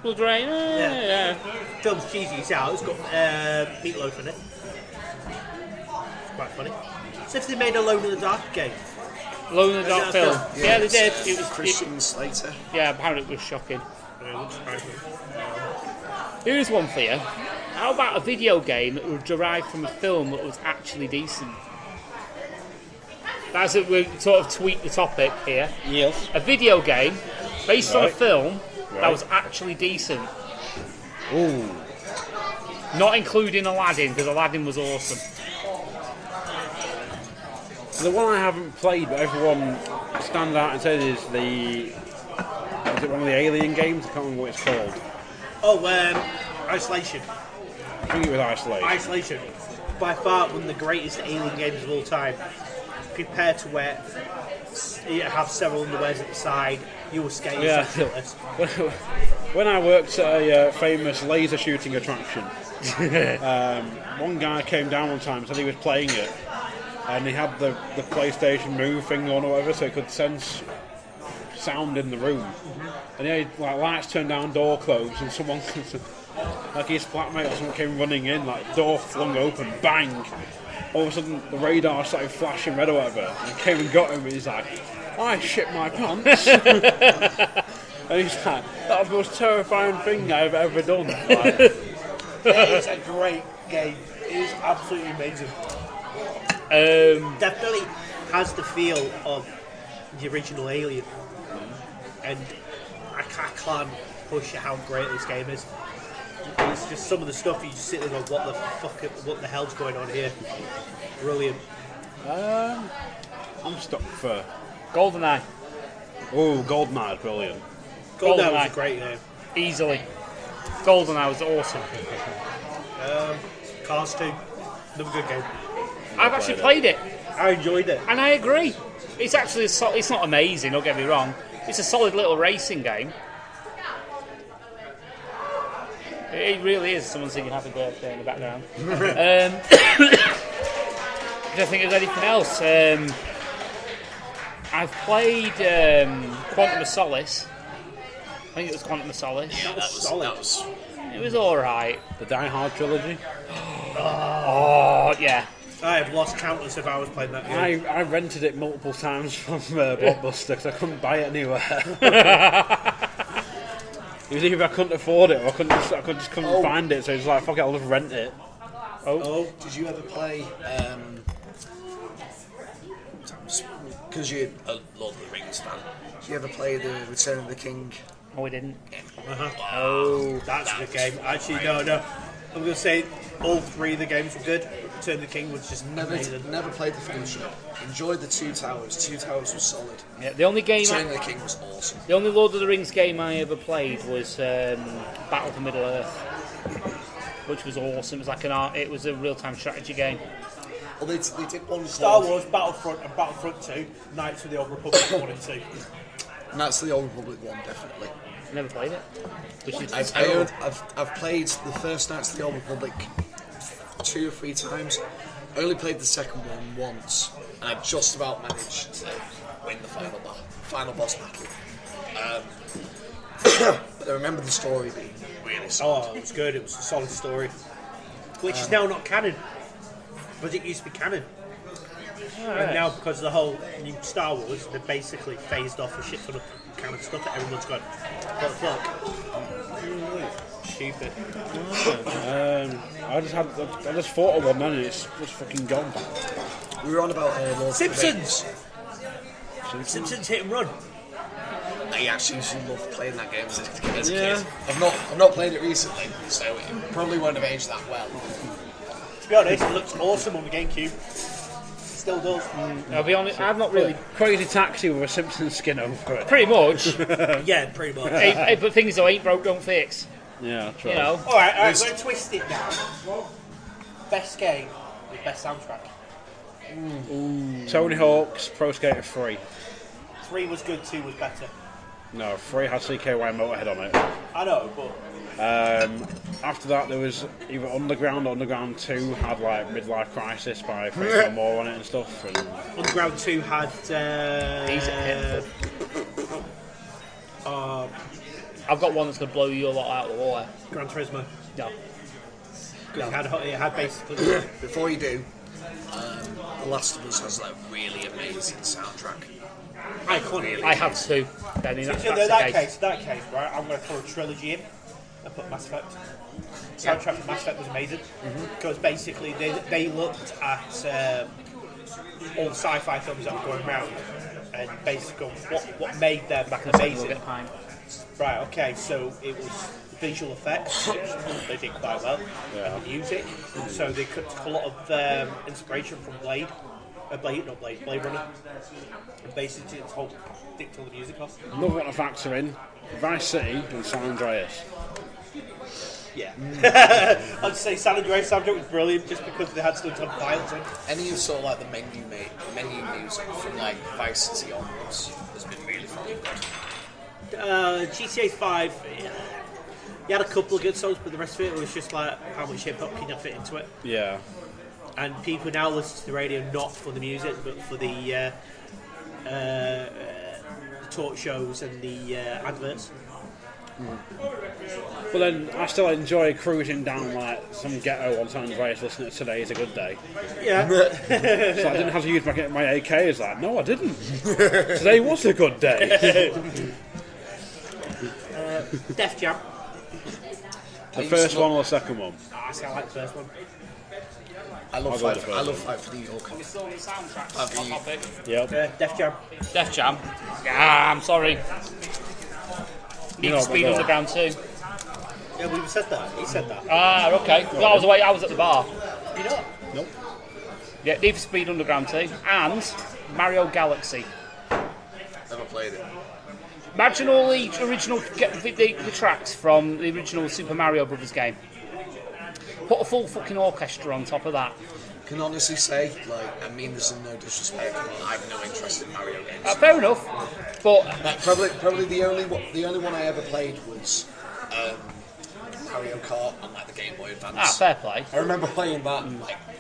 Blood Rain. Yeah. Film's cheesy as hell. It's got meatloaf in it. It's quite funny. As if they made a Alone in the Dark game. Alone in the Dark film. Yeah, they did. It was Christian Slater. Yeah, apparently it was shocking. Here's one for you. How about a video game that was derived from a film that was actually decent? That's it. We sort of tweak the topic here. Yes. A video game based on a film that was actually decent. Ooh. Not including Aladdin, because Aladdin was awesome. The one I haven't played, but everyone stands out and says is it one of the Alien games? I can't remember what it's called. Oh, Isolation. I think it was Isolation. Isolation. By far one of the greatest Alien games of all time. Prepare to wear. You have several underwears at the side. You escape. Yeah. When I worked at a famous laser shooting attraction, one guy came down one time and said he was playing it, and he had the PlayStation Move thing on or whatever, so he could sense sound in the room. And he had lights turned down, door closed, and someone, like his flatmate or someone came running in, door flung open, bang. All of a sudden the radar started flashing red or whatever, and he came and got him, and he's like, I shit my pants. And he's like, that was the most terrifying thing I've ever done. It is a great game. It is absolutely amazing. Definitely has the feel of the original Alien, and I can't push how great this game is. It's just some of the stuff you just sit there and go, what the hell's going on here? Brilliant. I'm stuck for GoldenEye. Oh, GoldenEye, brilliant. GoldenEye was a great game. Easily. GoldenEye was awesome. Cars 2, another good game. I've actually played it. I enjoyed it. And I agree. It's actually it's not amazing, don't get me wrong. It's a solid little racing game. It really is. Someone's singing Happy Birthday in the background. I don't think there's anything else. I've played Quantum of Solace. I think it was Quantum of Solace. Yeah, that was It was alright. The Die Hard trilogy. Oh, yeah. I have lost countless of hours playing that game. I rented it multiple times from Blockbuster because I couldn't buy it anywhere. It was either I couldn't afford it or I just couldn't find it, so it was like, fuck it, I'll just rent it. Oh, did you ever play, because you're a Lord of the Rings fan, did you ever play the Return of the King? Oh, we didn't. Oh, that's a good game. Actually, no. I'm going to say all three of the games were good. Return of the King was just amazing. Never played the Fellowship. Enjoyed the Two Towers. Two Towers was solid. Yeah, the only game Return of the King was awesome. The only Lord of the Rings game I ever played was Battle for Middle Earth, which was awesome. It was like it was a real-time strategy game. Well, they did one Star Wars, Battlefront, and Battlefront 2, Knights of the Old Republic 1 and 2. And that's the Old Republic one, definitely. Never played it. I've played the first Knights of the Old Republic 2 or 3 times. I only played the second one once, and I just about managed to win the final boss battle. But I remember the story being really solid. Oh, it was good. It was a solid story, which is now not canon, but it used to be canon. And now, because of the whole new Star Wars, they're basically phased off a shit ton of kind of stuff that everyone's gone, what the fuck? Stupid. I just thought of one then and it's just fucking gone. We were on about Lord Simpsons! Simpsons Hit and Run. I actually used to love playing that game as a Yeah. kid. I've not played it recently, so it probably won't have aged that well. To be honest, it looks awesome on the GameCube. Still does. I'll be honest, I've not really. Crazy Taxi with a Simpsons skin over it. Pretty much. Yeah, pretty much. Hey, but things though ain't broke, don't fix. Yeah, true. You know. Alright, we're going to twist it now. Best game with best soundtrack. Tony Hawk's Pro Skater 3. 3 was good, 2 was better. No, 3 had CKY Motorhead on it. I know, but After that, there was either Underground or Underground 2 had like Midlife Crisis by Faith No More on it and stuff. And Underground 2 had. I've got one that's going to blow you a lot out of the water. Gran Turismo. No. It had basically. Before you do, The Last of Us has that really amazing soundtrack. Iconic. I have two. Then in So that's in the that case, right, I'm going to throw a trilogy in and put Mass Effect. Soundtrack for Mass Effect was amazing because basically they looked at all the sci-fi films that were going around and basically what made them amazing. Right, okay, so it was visual effects, which they did quite well, and the music. So they took a lot of inspiration from Blade Runner, and basically dipped all the music off. another one to factor in, Vice City and San Andreas. Yeah. I'd say San Andreas soundtrack was brilliant just because they had stuff on files in. Any of sort of like the menu music from like Vice City onwards has been really fun. GTA 5, you had a couple of good songs, but the rest of it was just like how much hip hop can you fit into it. Yeah. And people now listen to the radio not for the music, but for the talk shows and the adverts. But then I still enjoy cruising down like some ghetto on San Andreas listening to Today's a Good Day. Yeah. So I didn't have to use my AK as that. No, I didn't. Today was a good day. Def Jam. The first one or the second one? I like the first one. I love Fight for New York. Yep. Def Jam. Def Jam. Yeah, I'm sorry. Need for Speed Underground 2. Yeah, we said that. He said that. Ah, okay. Well, I was at the bar. You know? Nope. Yeah, Need for Speed Underground 2 and Mario Galaxy. Never played it. Imagine all the original the tracks from the original Super Mario Brothers game. Put a full fucking orchestra on top of that. Can honestly say, I mean this in no disrespect, but I have no interest in Mario games. Fair enough, but Probably the only one I ever played was Mario Kart on the Game Boy Advance. fair play. I remember playing that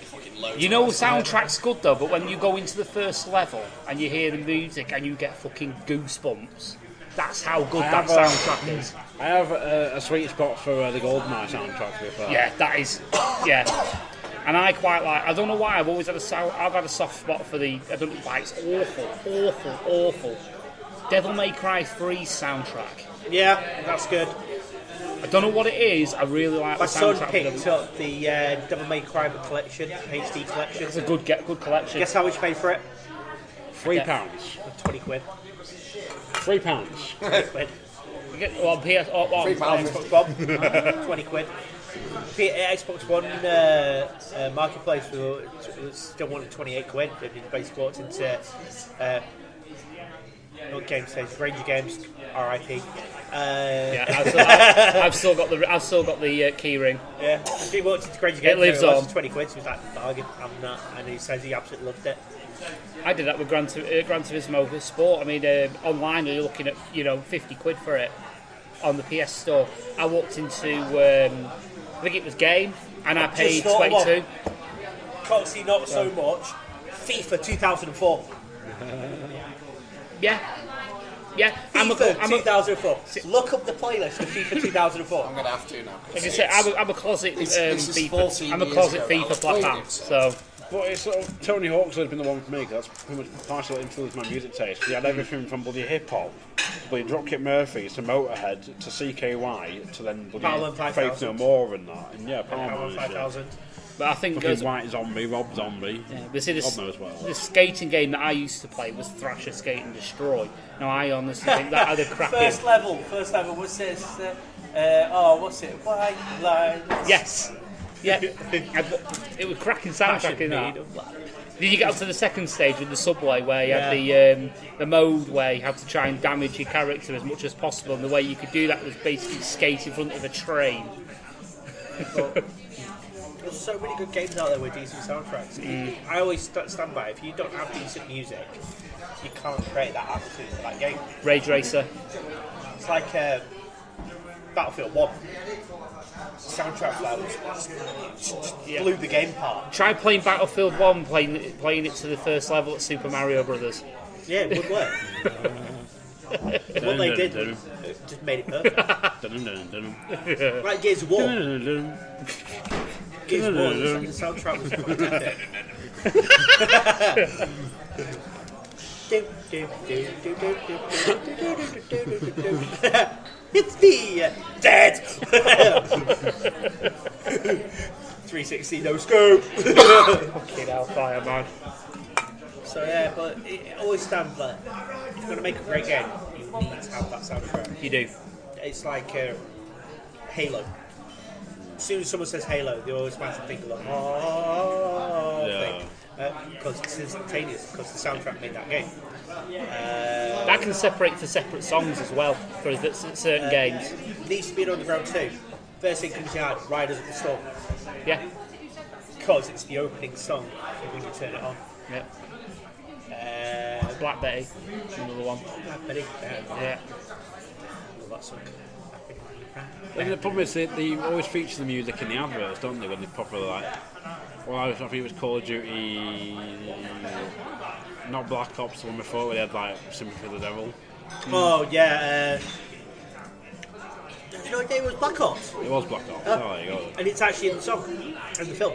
fucking loads. You know, the soundtrack's good though, but when you go into the first level and you hear the music and you get fucking goosebumps, that's how good that soundtrack is. I have a sweet spot for the GoldenEye soundtrack. To be fair. Yeah, that is. Yeah. And I quite like. I don't know why. I've had a soft spot for the. I don't know why. It's awful. Devil May Cry 3's soundtrack. Yeah, that's good. I don't know what it is. I really like My the soundtrack. son picked up the Devil May Cry collection, HD collection. It's a good collection. Guess how much you paid for it? £3. 20 quid. £3. 20 quid. You get well, PS. Xbox One. 20 quid. Xbox One marketplace was still wanting 28 quid. And he basically walked into what game stage? Ranger Games, RIP. Yeah, I've still got the key ring. Yeah, he walked into Ranger Games. It lives on. 20 quid. So he was like, bargain, I'm not. And he says he absolutely loved it. I did that with Gran Turismo Sport. I mean, online you're looking at 50 quid for it on the PS Store. I walked into I think it was Game, and I paid 22. Coxy, not so much. FIFA 2004. Yeah. FIFA 2004. Look up the playlist of FIFA 2004. I'm gonna have to now. Like I said, I'm a closet FIFA. I'm a closet FIFA black hat. So. But it's sort of, Tony Hawk's has been the one for me, because that's pretty much partially influenced my music taste. He had everything from bloody hip-hop, bloody Dropkick Murphys, to Motorhead, to CKY, to then bloody Faith No More and that. And yeah, Power 5000. But I think Fucking White Zombie, Rob Zombie. but see, God knows what else. the skating game that I used to play was Thrasher Skate and Destroy. Now I honestly think that had a crappy. First level, what's this? What's it? White lines. Yes. Yeah. It was cracking soundtrack in that. Did you get up to the second stage with the subway where you had the mode where you had to try and damage your character as much as possible, and the way you could do that was basically skate in front of a train. There's so many good games out there with decent soundtracks. I always stand by, if you don't have decent music, you can't create that atmosphere for that game. Rage Racer. It's like Battlefield 1. Soundtrack for that was blew the game apart. Try playing Battlefield 1, playing it to the first level at Super Mario Brothers. Yeah, it would work. What they did was just made it perfect. Like Gears of War. Gears of War, the soundtrack was fantastic. It's me, dead. 360 no scope. Fucking hellfire, man. So yeah, but it always stands like if you're going to make a great game, you need to have that soundtrack. You do. It's like Halo. As soon as someone says Halo, they always might think of the thing. Because it's instantaneous, because the soundtrack made that game. That can separate for separate songs as well for certain games. Need to be an Underground 2. First thing comes out, Riders of the Storm. Yeah. Because it's the opening song when you turn it on. Yeah. Black Betty, another one. Black Betty. Yeah. Love that song. The problem is they always feature the music in the adverts, don't they? When they properly I think it was Call of Duty, not Black Ops, the one before where they had like Sympathy for the Devil. Oh yeah. Did you know what game was Black Ops? It was Black Ops. Oh, there you go. And it's actually in the song, in the film,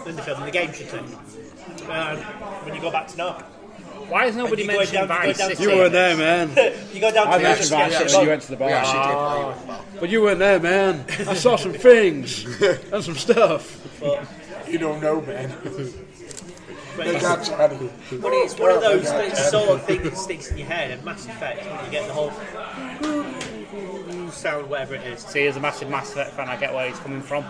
in the game, should say. When you go back to know. Why has nobody mentioned Vice City? You weren't there, man. You go down to I mentioned Vice City when you went to the bar. But you weren't there, man. I saw some things and some stuff. But You don't know, man. But it's one of those sort of things that sticks in your head, and Mass Effect, when you get the whole sound, whatever it is. See, as a massive Mass Effect fan, I get where he's coming from.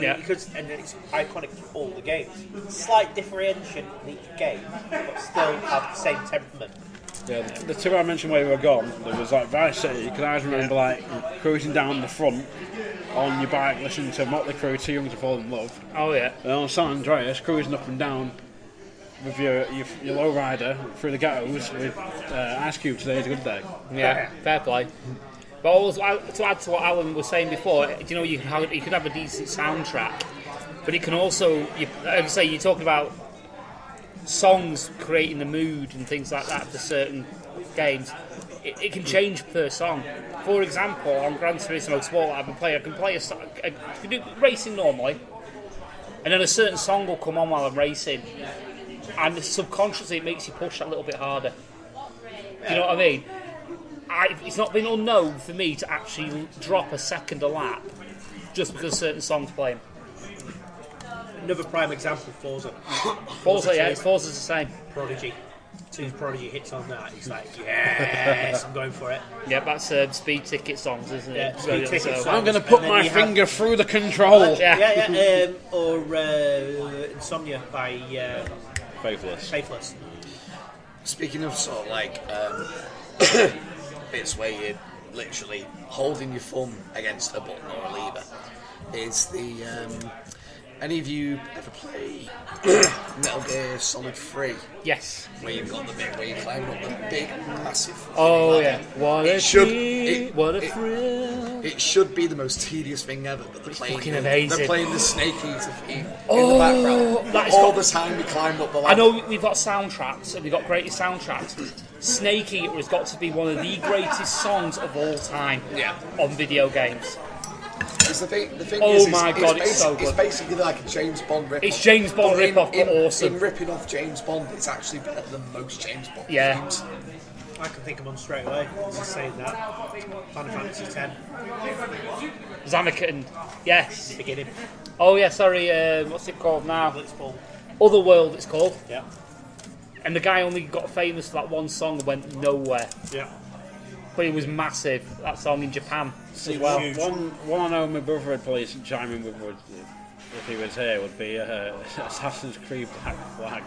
Yeah. And it's iconic for all the games. Slight differentiation in each game, but still have the same temperament. Yeah, the two I mentioned where we were gone, there was like Vice City, because I remember like cruising down the front on your bike listening to Motley Crue, Too Young to Fall in Love. Oh yeah. And on San Andreas, cruising up and down with your lowrider through the ghettos with Ice Cube, Today's a Good Day. Yeah, fair play. But also, to add to what Alan was saying before, you know, you could have a decent soundtrack, but it can also, you're talking about songs creating the mood and things like that for certain games. It can change per song. For example, on Gran Turismo Sport I can play a song, I can do racing normally, and then a certain song will come on while I'm racing, and subconsciously it makes you push that little bit harder. You know what I mean? It's not been unknown for me to actually drop a second a lap just because certain songs playing. Another prime example, Forza. Forza's the same. Prodigy. As soon as Prodigy hits on that, he's like, yes, I'm going for it. Yeah, that's speed ticket songs, isn't it? Yeah, speed ticket songs. I'm going to put my finger through the control. Or Insomnia by Faithless. Speaking of sort of like bits where you're literally holding your thumb against a button or a lever, is the any of you ever play Metal Gear Solid 3? Yes. Where you've got the bit where you climb up the big, massive... Oh, yeah. What a thrill. It should be the most tedious thing ever, but they're playing the Snake Eater theme in the background. All the time you climb up the ladder. I know we've got soundtracks, and we've got greatest soundtracks. Snake Eater has got to be one of the greatest songs of all time on video games. Is the thing Oh is, my God, it's so it's good. basically like a James Bond rip-off. It's James Bond But rip-off, but awesome. In ripping off James Bond, it's actually better than most James Bond Yeah. games. I can think of one straight away. Just saying that. Final Fantasy X. Zanarkand. Yes. Beginning. Oh yeah, sorry. What's it called now? Blitzball. Otherworld. It's called. Yeah. And the guy only got famous for that one song and went nowhere. Yeah. But it was massive. That song in Japan as It was well. huge. One I know my brother would probably chime in with if he was here would be Assassin's Creed Black Flag.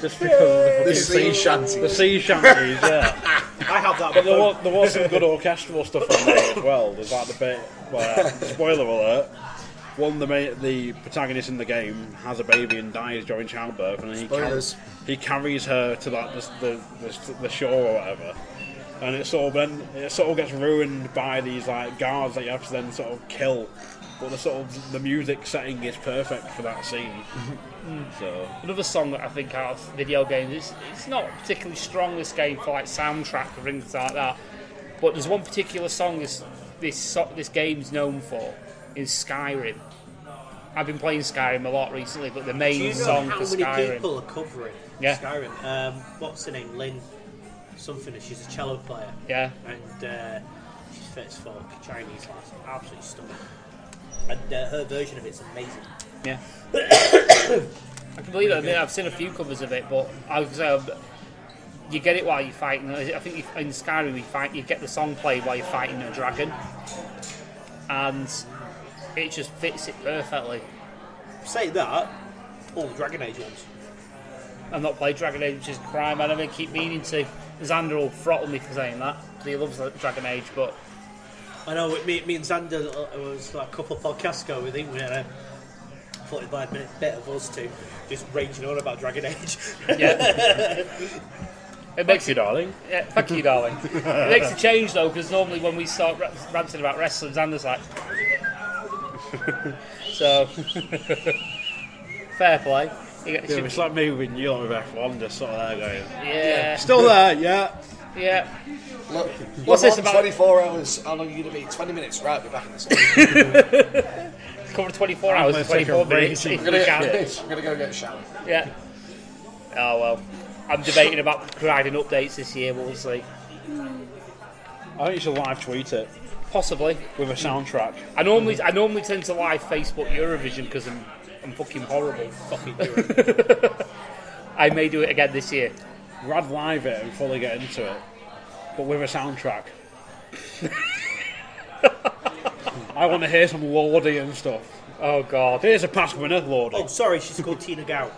Just because of The sea shanties. the sea shanties, yeah. I have that. But there was some good orchestral stuff on there as well. There's like the bit where, spoiler alert, the protagonist in the game has a baby and dies during childbirth, and then Spoilers. he carries her to like the shore or whatever. And it sort of gets ruined by these like guards that you have to then sort of kill. But the music setting is perfect for that scene. So Another song that I think out of video games, it's not particularly strong, this game, for like soundtrack or things like that. But there's one particular song this game's known for, is Skyrim. I've been playing Skyrim a lot recently, but the main Do you know song how for many Skyrim. people are covering Yeah. Skyrim? What's her name? Lynn something. She's a cello player. Yeah. And she's fit as fuck. Chinese lass. Absolutely stunning. And her version of it's amazing. Yeah. I can believe it. I mean, I've seen a few covers of it, but I would say you get it while you're fighting. I think in Skyrim you get the song played while you're fighting a dragon, and it just fits it perfectly. Say that, all the Dragon Age ones. I've not played Dragon Age, which is a crime. I never keep meaning to. Xander will throttle me for saying that, because he loves Dragon Age, but I know, me and Xander, it was like a couple of podcasts ago, I think we had a 45-minute bit of us two just raging on about Dragon Age. yeah. It makes you, darling. Yeah, thank you, darling. It makes a change though, because normally when we start ranting about wrestling, Xander's like, so fair play. it's like me with you with F1, just sort of there going. Yeah. Still there, yeah. Yeah. Look, What's this about? 24 hours. How long are you going to be? 20 minutes. Right, we're back in the Cover 24 hours and 24 minutes. I'm going to go get a shower. Yeah. Oh well. I'm debating about providing updates this year, but we'll see. I think you should live tweet it Possibly. with a soundtrack. I normally tend to live Facebook Eurovision because I'm fucking horrible. Fucking do it. I may do it again this year. Rad live it and fully get into it, but with a soundtrack. I want to hear some Lordy and stuff. Oh god. Here's a past winner, Lordy. Oh, sorry, she's called Tina Gow.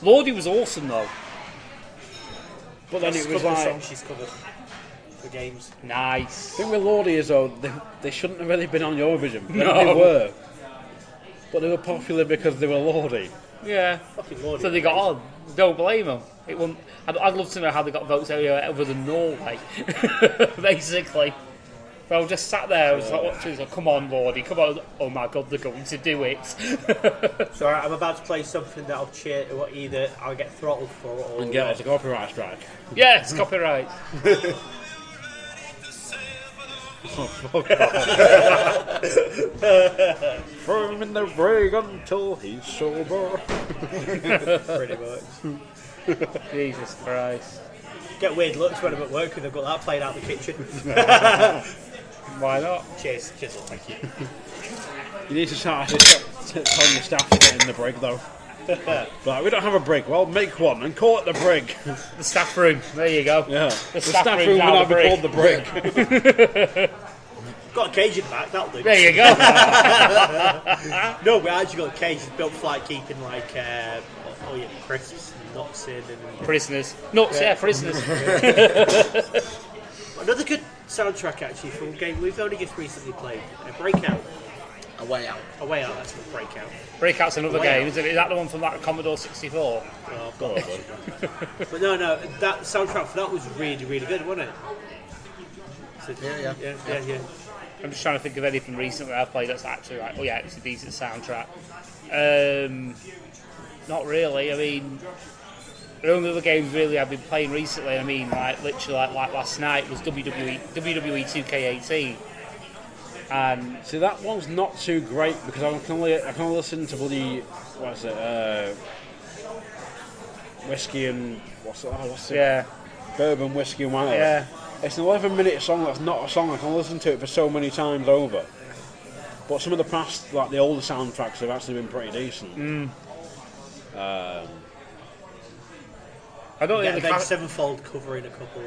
Lordy was awesome though. But then That's it was a couple of like, songs she's covered for games. Nice. the thing with Lordy is though, they shouldn't have really been on Eurovision. No. They were. But they were popular because they were Lordy. Yeah. Fucking Lordy. So they got on. Don't blame them. It wouldn't. I'd love to know how they got votes other than Norway. Basically. But I was just sat there. I was like, watching. Like, come on, Lordy. Come on. Oh my god, they're going to do it. So I'm about to play something that'll cheer what either I'll get throttled for or And get us a copyright strike. Yes, copyright. Throw him in the rig until he's sober. pretty much. Jesus Christ. Get weird looks when I'm at work and they've got that playing out in the kitchen. Why not? Cheers, thank you. You need to start telling your staff to get in the brig though. Like, we don't have a brig. Well, make one and call it the brig. The staff room. There you go. Yeah. The staff room's room now would the be called the brig. Got a cage in the back, that'll do. There you go. No, we actually got a cage built for like keeping like all your crisps and nuts in and Prisoners. Nuts, yeah, prisoners. another good soundtrack actually from a game we've only just recently played. Breakout. A way out. A Way Out, that's what Breakout. Breakout's another Way game, Out. isn't it? Is that the one from like Commodore 64? Oh, I've got it. But no, that soundtrack for that was really, really good, wasn't it? So, yeah. I'm just trying to think of anything recently I've played that's actually like, oh yeah, it's a decent soundtrack. Not really. I mean, the only other games really I've been playing recently, I mean, like literally like last night was WWE 2K18. And See, that one's not too great because I can only listen to bloody whiskey and what's it? yeah, Bourbon, whiskey and whatever. yeah. It's an 11-minute song that's not a song. I can listen to it for so many times over. But some of the past, like the older soundtracks, have actually been pretty decent. I don't Yeah, really. Avenged Sevenfold covering a couple.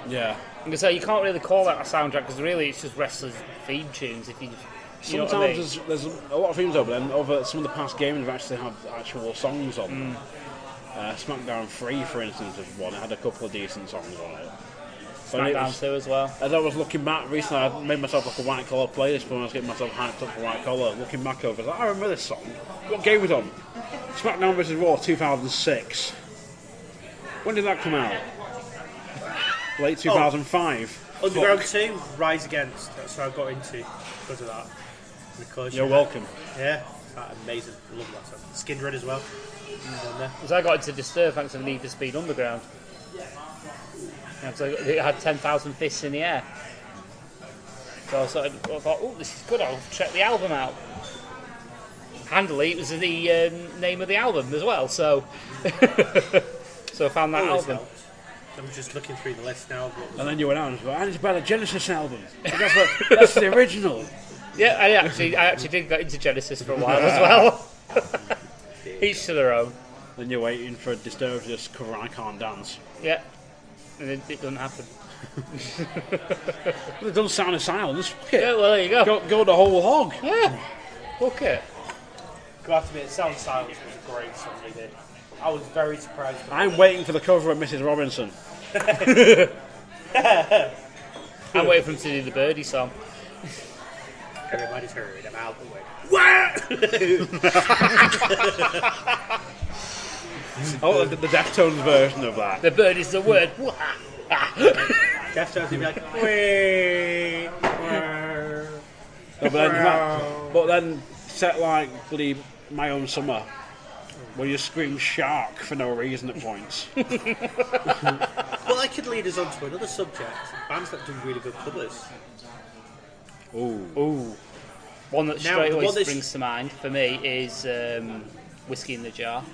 Yeah. I'm gonna say you can't really call that a soundtrack because really it's just wrestlers' theme tunes. If you know what I mean? Sometimes there's a lot of themes over, then over some of the past games have actually had actual songs on them. SmackDown 3, for instance, was one. It had a couple of decent songs on it. SmackDown 2 as well. As I was looking back recently, I made myself like a white collar playlist when I was getting myself hyped up for white collar. Looking back over, I was like, I remember this song. What game was it on? SmackDown vs. Raw 2006. When did that come out? Late 2005. Underground 2, Rise Against. That's how I got into because of that. Because You're welcome. Yeah, that's amazing. I love that song. Skindred as well. Because I got into Disturb thanks to Need for Speed Underground. Yeah, so it had 10,000 fists in the air. So I thought, oh, this is good. I'll check the album out. Handily, it was the name of the album as well. So, so I found that Always album. helps. I'm just looking through the list now. And then you went out and went, I need to buy the Genesis album. That's the original. Yeah, I actually did get into Genesis for a while as well. Each to their own. Then you're waiting for Disturbed to just cover I Can't Dance. Yeah, and it doesn't happen. They've done Sound of Silence. Fuck it. Yeah, well, there you go. Go the whole hog. Yeah, fuck it. I have to admit, Sound Silence was a great song they did. I was very surprised. I'm waiting for the cover of Mrs. Robinson. I'm waiting for him to do the Birdie song. Everybody's heard about the way. Oh, the Deftones version of that. The bird is the word. Deftones would be like, wait. But then set like bloody My Own Summer, where you scream shark for no reason at points. Well, that could lead us on to another subject. Bands that do really good covers. Ooh. One that Now, straight the away one that's- springs to mind for me is Whiskey in the Jar.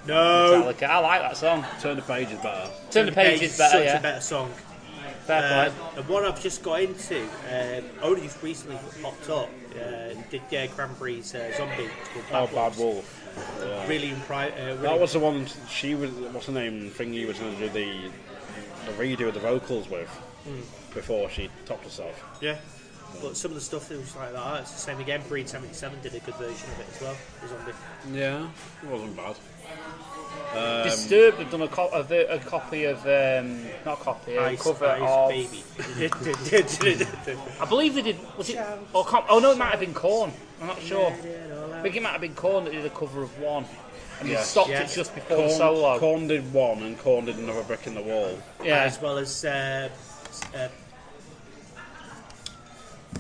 No. Metallica. I like that song. Turn the Page is better. Turn the Page is better, Such yeah. a better song. Fair play. And one I've just got into, only recently popped up, did Cranberry's Zombie. It's called Bad Wolf. Yeah. Really, That was the one she was. What's her name? Thingy was going to do the redo of the vocals with before she topped herself. Yeah. But some of the stuff that was like that, it's the same again. Breed 77 did a good version of it as well. The Zombie. Yeah, it wasn't bad. Disturbed have done a copy of not a copy, a cover of. Baby. I believe they did. Was it? Oh no, it might have been Korn. I'm not sure. I think it might have been Korn that did a cover of one, and they stopped it just before the solo. Korn did one, and Korn did Another Brick in the Wall. Yeah, As well as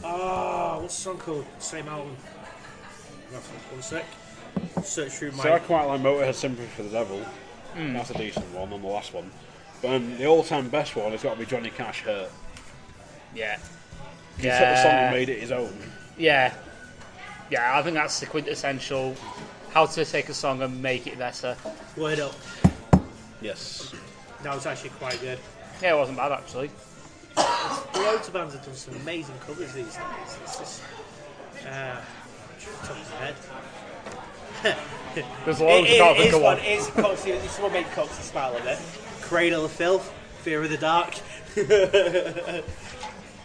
what's the song called? Same album. One sec. Search through my. So I quite like Motorhead Sympathy for the Devil. That's a decent one on the last one. But the all-time best one has got to be Johnny Cash Hurt. yeah, He took the song and made it his own. yeah. I think that's the quintessential. How to take a song and make it better. Word up. Yes. That was actually quite good. Yeah, it wasn't bad actually. Loads of bands have done some amazing covers these days. It's just top of the head. There's loads I can't think of one. It's Coxy. It's what made Coxy smile a bit. Cradle of Filth, Fear of the Dark.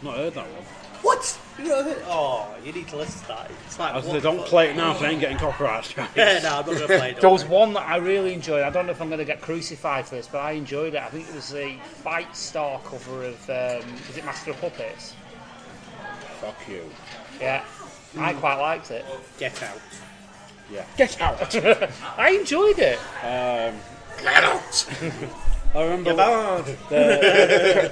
Not heard that one. What? You know, oh, you need to listen to that. It's like, They don't play it now, so they ain't getting copyright strikes. Yeah, no, I'm not going to play it. There was one that I really enjoyed. I don't know if I'm going to get crucified for this, but I enjoyed it. I think it was a Fight Star cover of, is it Master of Puppets? Fuck you. Yeah, I quite liked it. Get Out. Yeah. Get out! I enjoyed it. Get out! I remember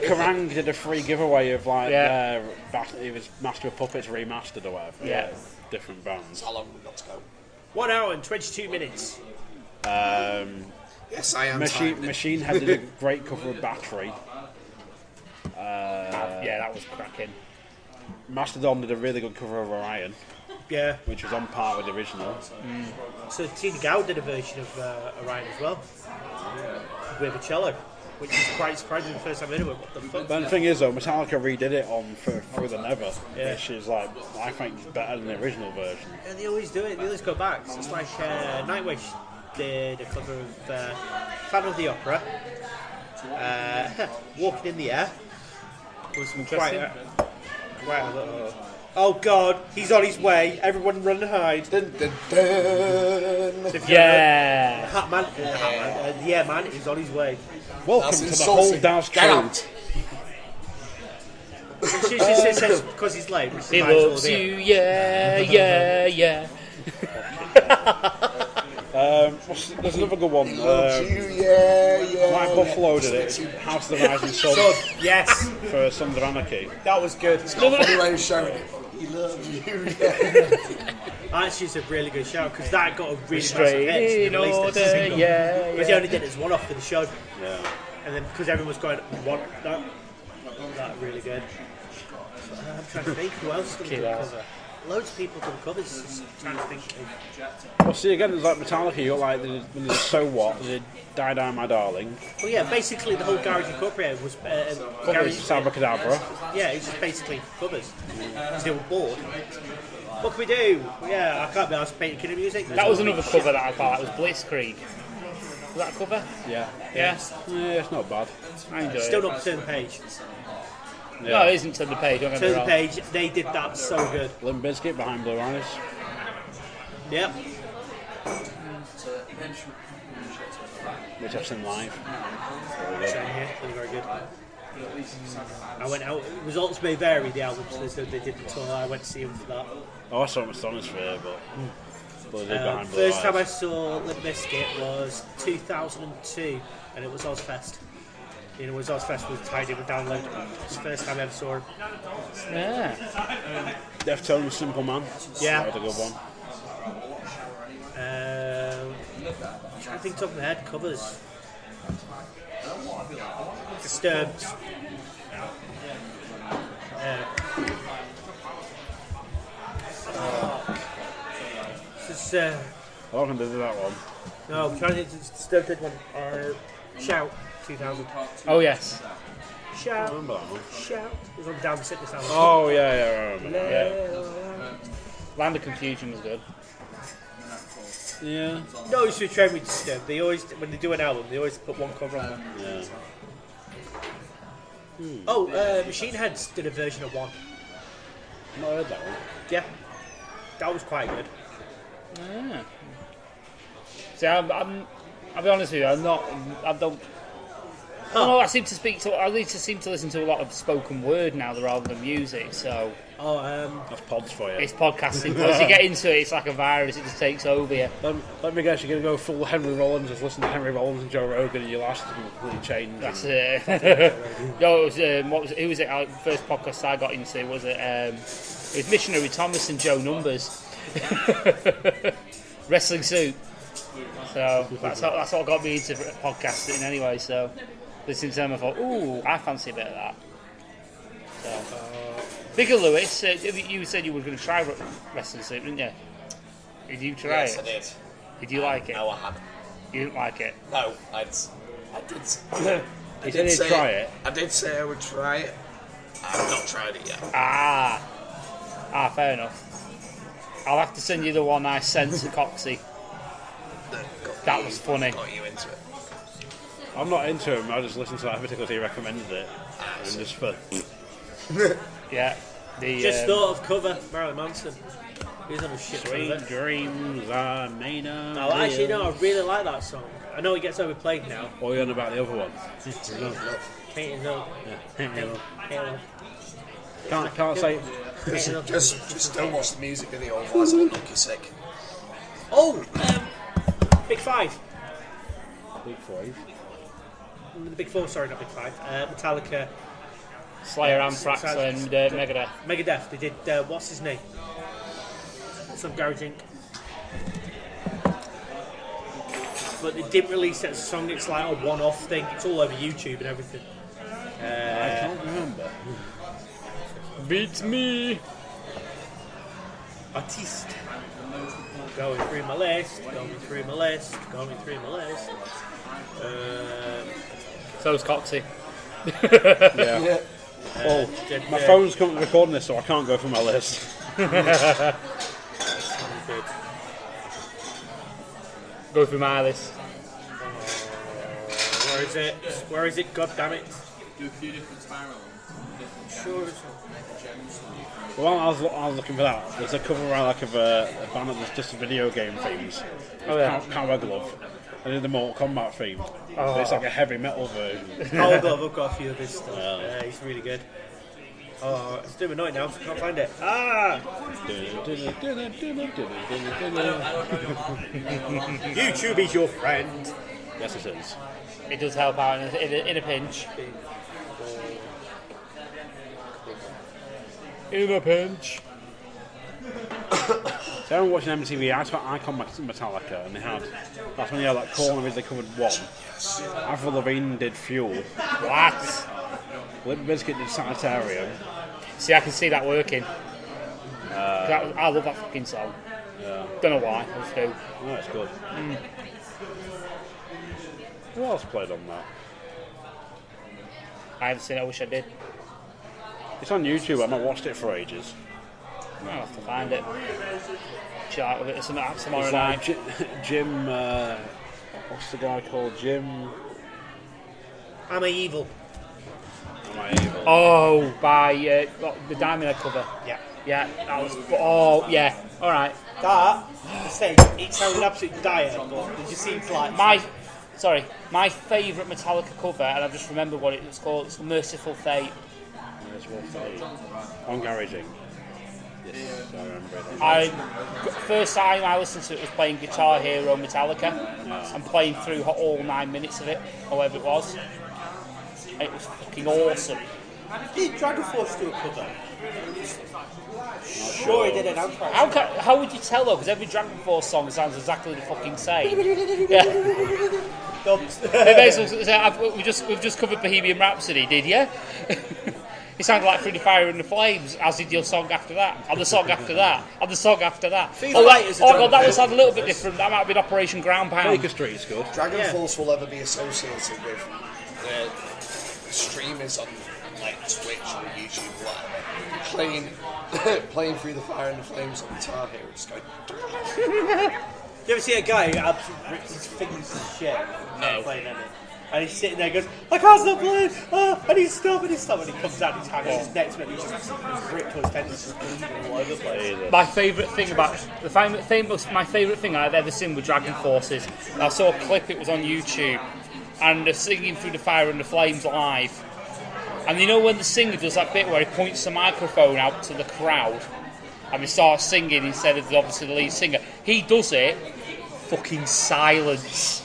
Kerrang did a free giveaway of like it was Master of Puppets remastered or whatever. Yeah. Different bands. How long have we got to go? 1 hour and 22 minutes. Yes, I am. Machine Head did a great cover of Battery. Yeah, that was cracking. Mastodon did a really good cover of Orion, Yeah. which was on par with the original. So Tina Gow did a version of Orion as well, with a cello, which is quite surprising the first time I heard it. What the fuck? But the thing is, though, Metallica redid it on Through the Never, Yeah. which is like, I think, better than the original version. And they always do it. They always go back. So it's like Nightwish did a cover of Fan of the Opera. Walking in the Air was quite a little. Oh God, he's on his way. Everyone run and hide. Dun, dun, dun. Yeah. The Hat Man is on his way. Welcome That's to the insulting. whole Dance Get Crew. out. She says because he's late. which He reminds all loves of you, yeah, yeah, yeah. There's another good one. Yeah. Mike Buffalo did it. House of the Rising Sun Yes, for Sons of Anarchy. that was good. Funny way of showing it. He loves you. Yeah. Actually, it's a really good shout because that got a really massive Straight hit. So in they released it as a order, single. yeah, But they yeah. only did it as one off for the show, Yeah. and then because everyone was going that really good. I'm trying to think who else did the cover. Loads of people done covers. Just trying to think. Well, see, again, there's like Metallica, you got like, when they did So What, they did Die Die My Darling, Well, yeah, basically the whole Garage Incorporated was covers Abracadabra. Yeah, it's just basically covers. Because they were bored. What can we do? Yeah, I can't be asked painting kid music. That was another cover that I thought. That was Blitzkrieg. Was that a cover? Yeah. Yeah. Yeah, it's not bad. I enjoy Still it. not Turn the Page. No, it isn't Turn the Page. Don't get me Turn the wrong. Page, they did that so good. Limp Bizkit Behind Blue Eyes. Yep. Which I've seen live. Same here, they're very good. I went out, results may vary, the albums, so they did the tour, I went to see them for that. Oh, I saw him at Sonosphere, but they did Behind Blue First Eyes. time I saw Limp Bizkit was 2002, and it was Ozfest. You know, it was Ozfest was tied in with Download. It's the first time I ever saw him. Yeah. Deftones Simple Man. Yeah. That was a good one. I'm trying to think top of my head, covers. Disturbed. This is, I don't think they did that one. no, I'm trying to think, Disturbed did one. Shout, 2000. Oh yes. I Shout, remember that one. shout. It was on Down the Sickness album. Oh, yeah, I remember that. Yeah. Land of Confusion was good. Yeah. No, it's with Trend with Disturbed. They always, when they do an album, they always put one cover on there. Yeah. Oh, Machine Heads did a version of one. I've not heard that one. Yeah. That was quite good. Yeah. See, I'll be honest with you. I don't. Oh, I need to seem to listen to a lot of spoken word now rather than music. So Oh, That's pods for you. it's podcasting. Once you get into it, it's like a virus. It just takes over you. Let me guess, you're going to go full Henry Rollins, just listen to Henry Rollins and Joe Rogan, and your last will completely change. That's it. No, it was, who was it? Our first podcast I got into was it was Missionary Thomas and Joe Numbers. Wrestling suit. So that's what got me into podcasting anyway. So listening to them, I thought, ooh, I fancy a bit of that. So, Bigger Lewis, you said you were going to try wrestling suit, didn't you? Did you try Yes, it? I did. Did you like it? No, I haven't. You didn't like it? No, I did. He said he'd try it. I did say I would try it. I've not tried it yet. Fair enough. I'll have to send you the one I sent to Coxy. That was funny. Got you into it. I'm not into him, I just listened to that because he recommended it. And just for... Yeah. just thought of cover, Marilyn Manson. He's on a shit Sweet cover. dreams are made of... No, actually, no, I really like that song. I know it gets overplayed now. Or you're on about the other one. Painting Love. Yeah. Halo. Can't say... Painting Love. Just don't watch the music video, otherwise it'll make you sick. Oh, Big Five. Big Five. The Big Four, sorry, not Big Five. Metallica, Slayer, Anthrax, and Megadeth. Megadeth. They did, what's his name? Some Garage Inc. But they didn't release that song, it's like a one-off thing. It's all over YouTube and everything. I can't remember. Beats me. Artiste. Going through my list. So's Coxy. Yeah. Well, my phone's currently recording this, so I can't go through my list. Go through my list. Where is it? God damn it. Do a few different spirals. Sure. Well, I was looking for that. There's a cover of a band that's just video game themes. Oh yeah. Can't wear glove. I did the Mortal Kombat theme. Oh. It's like a heavy metal version. I've got a few of his stuff. Yeah, he's really good. Oh, it's doing annoying now. I can't find it. Ah! YouTube is your friend. Yes, it is. It does help out in a pinch. In a pinch. So I was watching MTV, I saw Icon Metallica, and that's when they had that corner they covered one. Avril Lavigne did Fuel. What? Limp Bizkit did Sanitarium. See, I can see that working. I love that fucking song. Yeah. Don't know why, I just do. Oh, it's good. Who else played on that? I haven't seen it, I wish I did. It's on YouTube, I've not watched it for ages. I'll have to find it. Chill out with it tomorrow It's night. like Jim, what's the guy called? Jim... Am I evil? Am I evil? Oh, by the Diamond Head cover. Yeah. Yeah, that was... Oh, yeah. Alright. That, it sounded absolutely dire, but it just seems like... My favourite Metallica cover, and I've just remembered what it was called, it's Merciful Fate. On Garage Inc. Yes, I remember it. First time I listened to it was playing Guitar Hero Metallica, and playing through all 9 minutes of it, or whatever it was. It was fucking awesome. Did Dragon Force do a cover? Sure, he did an outro. How would you tell though? Because every Dragon Force song sounds exactly the fucking same. We've just covered Bohemian Rhapsody, did you? It sounded like Through the Fire and the Flames, as did your song after that, and the song after that, and the song after that. God, that was a little bit different. That might have been Operation Ground Pound. Baker Street's good. Dragon Force will ever be associated with the streamers on like Twitch or YouTube, whatever, playing Through the Fire and the Flames on Guitar Hero. It's going. You ever see a guy who absolutely rips his fingers to shit? No. Playing it. And he's sitting there and goes, I can't stop playing! I need to stop, and he comes out, his hand, his next minute, he's just ripped to his fingers, just bleeding all over the place. My favourite thing I've ever seen with Dragon Force is I saw a clip, it was on YouTube, and they're singing Through the Fire and the Flames live. And you know when the singer does that bit where he points the microphone out to the crowd and he starts singing instead of obviously the lead singer? He does it, fucking silence.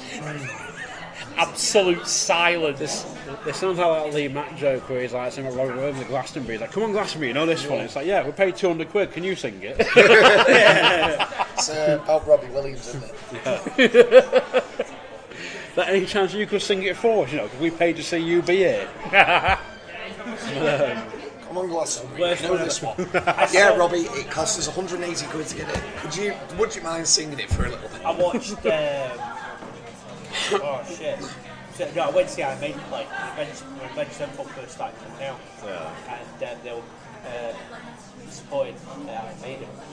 Absolute silence. This sounds like that Lee Mack joke where he's like singing Robert Williams at Glastonbury. He's like, come on Glastonbury, you know this one? It's like, yeah, we paid £200, can you sing it? It's about Robbie Williams, isn't it? Yeah. That any chance you could sing it for us, you know, because we paid to see you be here. Come on, Glastonbury, you know this one. Yeah, Robbie, it cost us £180 to get it. Would you mind singing it for a little bit? I watched, oh shit. So, no, I went to see Iron Maiden play when Avengers Sevenfold first started coming out. Yeah. And they were supporting Iron Maiden. So,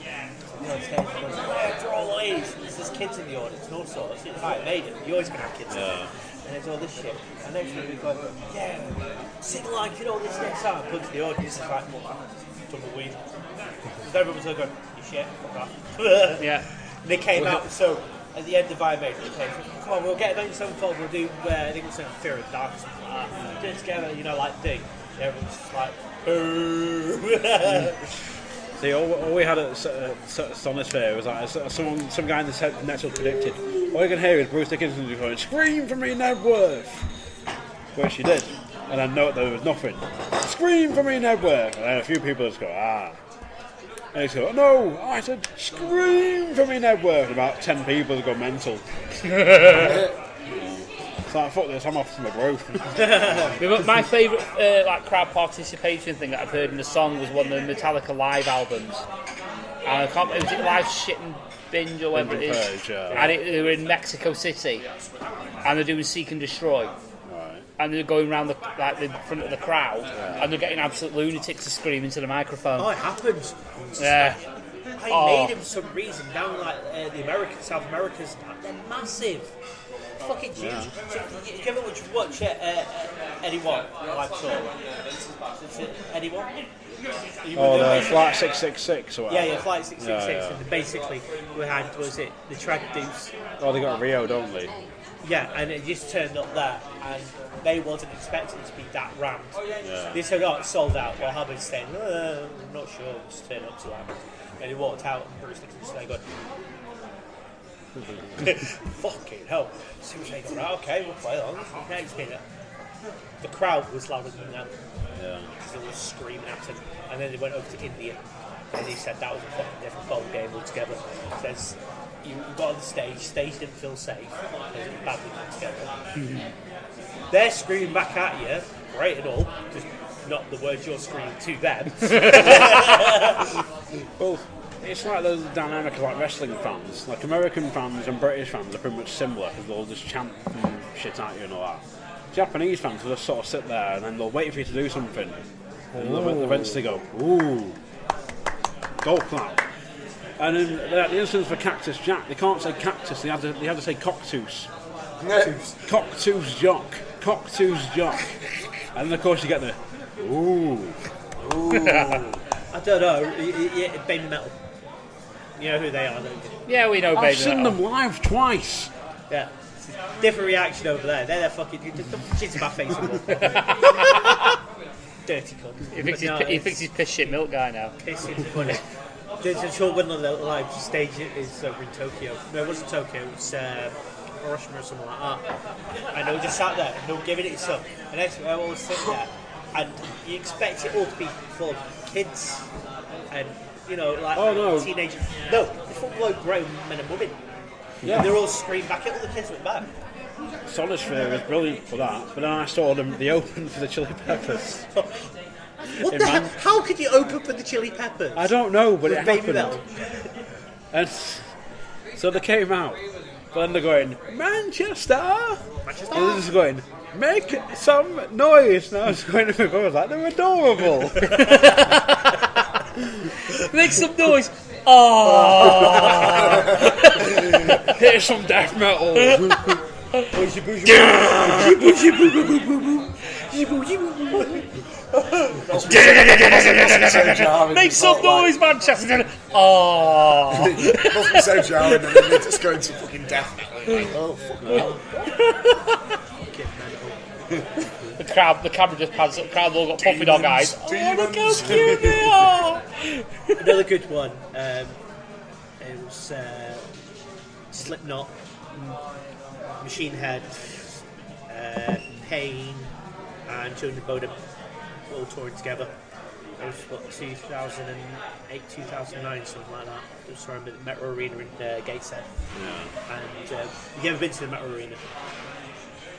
you know, stage goes, for all these, there's kids in the audience and all sorts. It's Iron Maiden, you always can have kids in there. And there's all this shit. And next week we go, yeah, sing like, you know, this next time. I put to the audience, it's like, tumbleweed. Because everyone was going, you shit, fuck off. Yeah. And they came out, so at the end of Iron Maiden, they came, come on, we'll get Avengers Sevenfold, we'll do, I think it's Fear of Dark or something like that. Do it together, you know, like D. Everyone's just like, See, all we had at Sonosphere was like some guy in the network predicted. All you can hear is Bruce Dickinson going, "Scream for me, Nebworth," which she did, and then note there was nothing. "Scream for me, Nebworth," and then a few people just go, "Ah." And he's go, "No, I said scream for me, Nebworth." And about 10 people have gone mental. So I fuck this, I'm off to my group. My favourite like crowd participation thing that I've heard in the song was one of the Metallica live albums. And I can't remember, was it Live Shit and Binge or whatever it is? Purge, yeah. And they were in Mexico City. And they're doing Seek and Destroy. Right. And they're going around the front of the crowd. Yeah. And they're getting absolute lunatics to scream into the microphone. Oh, it happens. Yeah. I made him for some reason down like the Americans, South America's. They're massive. Fucking huge. Yeah. So, you ever watch anyone live tour? Anyone? Oh, the Flight 666 or whatever. Yeah, Flight 666. Yeah. And basically, we had, was it the Trad Deuce? Oh, they got Rio, don't they? Yeah, and it just turned up there, and they wasn't expecting it to be that rammed. Yeah. They said, "Oh, it's sold out." Well, Hubbard's saying, "I'm not sure." Just turn up to that, and he walked out, and Bruce Dickinson was going, "Fucking hell!" So they go, "Right, okay, we'll play on." Next minute, the crowd was louder than them. Yeah. Because they were screaming at him, and then they went over to India, and he said that was a fucking different ball game altogether. He says, you got on the stage didn't feel safe, because it was badly put together. They're screaming back at you, great and all, just not the words you're screaming to them. Well, it's like the dynamic of like wrestling fans. Like American fans and British fans are pretty much similar because they'll just chant and shit at you and all that. Japanese fans will just sort of sit there and then they'll wait for you to do something. And they'll eventually go, ooh, golf clap. And in the instance for Cactus Jack, they can't say cactus, they have to say coctus. Coctus jock. Coctus jock. And then of course you get the, ooh. I don't know, Baby Metal. You know who they are, don't you? Yeah, we know Baby I've seen Metal. them live twice. Yeah. Different reaction over there. They're fucking shit in my face. Dirty cunt. He thinks he's piss shit milk guy now. It's funny. There's a short one on the live stage is over in Tokyo. No, it wasn't Tokyo. It was Hiroshima or something like that. And they were just sat there and they were giving it some. And next they're all sitting there, and you expect it all to be full of kids and like teenagers. No, it's full of grown men and women. Yeah. And they're all screaming back at all the kids went back. Solid Sphere was brilliant for that, but then I saw them. They opened for the Chili Peppers. What the hell? How could you open for the Chili Peppers? I don't know, but it Baby happened. And so they came out, but then they're going, Manchester! And they're just going, make some noise. And I was going to my brother, like, they're adorable. Make some noise. Oh! Here's some death metal. Make some noise, Manchester. Oh! Must be so jarring, and then they just go into fucking death metal. Oh, fuck me. The camera just pans up. The crowd all got puppy dog eyes. Oh, look how cute they are! Another good one. It was Slipknot, Machine Head, Pain, and Children of Bodom all touring together. It was 2008, 2009, something like that. It was around the Metro Arena in Gateshead. Yeah. And have you ever been to the Metro Arena?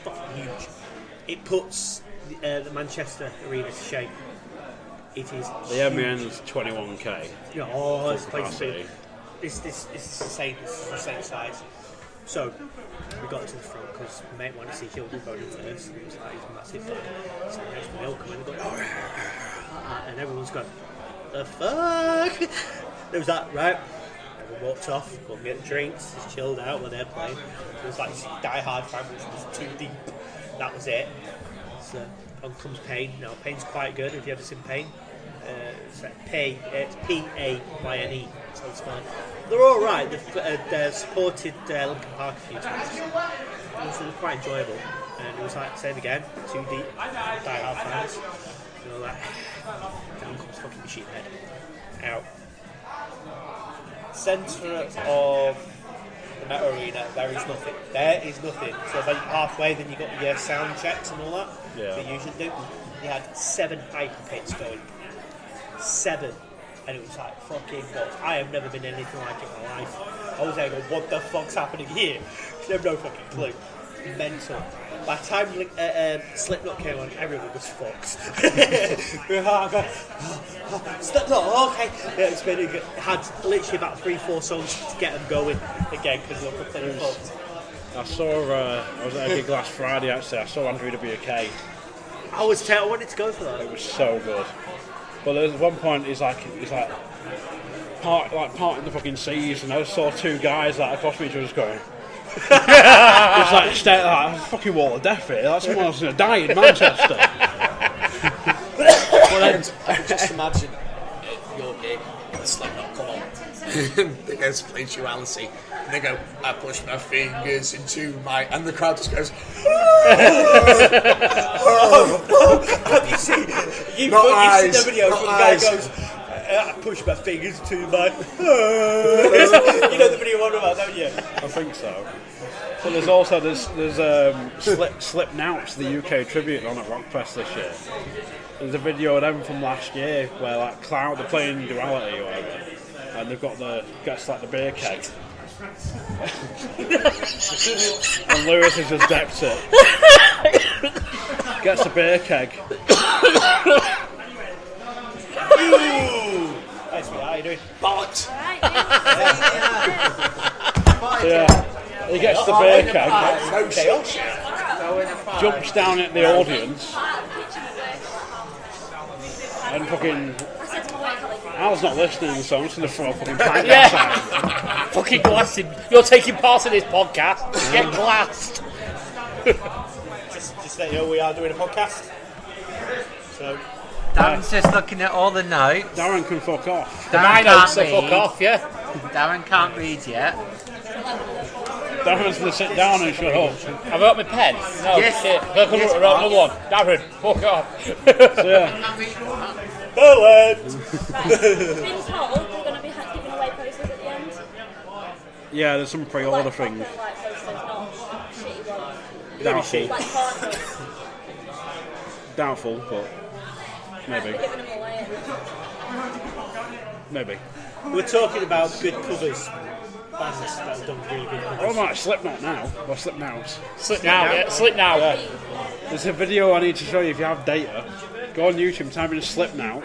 Fucking huge. It puts the Manchester Arena to shame. It is. The MEN's 21k. Yeah, oh, it's place to be. It's the same size. So we got to the front because my mate wanted to see Children of Bodom first. And it was like, he's massive fan. So next to milk, and they go, and everyone's going, the fuck? There was that, right? Everyone walked off, go and get the drinks, just chilled out when they're playing. It was like Die Hard fan, which was too deep. That was it. So on comes Pain. Now Pain's quite good. Have you ever seen Pain? It's like it's P-A-Y-N-E. So it's fine. They're all right. They've supported Linkin Park a few times. So they're quite enjoyable. And it was like same again. Too deep. Die Hard fans. You know, like down comes fucking Machine Head. Out. Centre of the Metro Arena, there is nothing. There is nothing. So about halfway, then you got your sound checks and all that. Yeah. That you usually do. You had 7 hyper pits going. 7. And it was like fucking nuts. I have never been anything like it in my life. I was there going, what the fuck's happening here? I have no fucking clue. mental. By the time Slipknot came on, everyone was fucked. Slipknot, okay. Yeah, it's been it had literally about 3-4 songs to get them going again because they were completely fucked. I was at a gig last Friday actually. I saw Andrew WK. I wanted to go for that. It was so good. But there was one point he's like parting the fucking seas, and I saw two guys like across me each other just going. It's like stay like a fucking wall of death here. Like someone else is gonna die in Manchester. Well, then, I can just imagine your gig, the Slipknot come on. They go to play Duality, and they go, I push my fingers into my, and the crowd just goes. Have you seen the video from the guy goes, I push my fingers to my. You know the video one about, don't you? I think so. But there's also Slipknot, the UK tribute on at Rockfest this year. There's a video of them from last year where like Cloud they're playing Duality or whatever, and they've got the beer keg. And Lewis has just decked it. Gets the beer keg. Nice, how you doing? Bollocks! Yeah, he gets the beer keg, jumps down at the audience, and fucking. Al's not listening, so I'm just going to throw a fucking pint outside. Fucking glassing. You're taking part in this podcast. Get glassed. Just let you know we are doing a podcast. So. Darren's just looking at all the notes. Darren can fuck off. My notes are fuck off, yeah. Darren can't read yet. Darren's going to sit down and shut up. I've got my pen. No, Yes. shit. I've got another one. Darren, fuck off. So, yeah. Helen! Been told we're going to be giving away posters at the end. Yeah, there's some pre-order things. Like posters, not shitty ones. Doubtful. Like cardboard. Doubtful, but maybe. We're giving them away. Maybe. We're talking about good covers. Bands that have done really good covers. Oh my, Slipknot now. Or Slipknot. Slip now, yeah. Slip now. Yeah. There's a video I need to show you if you have data. Go on YouTube, type in Slipknot,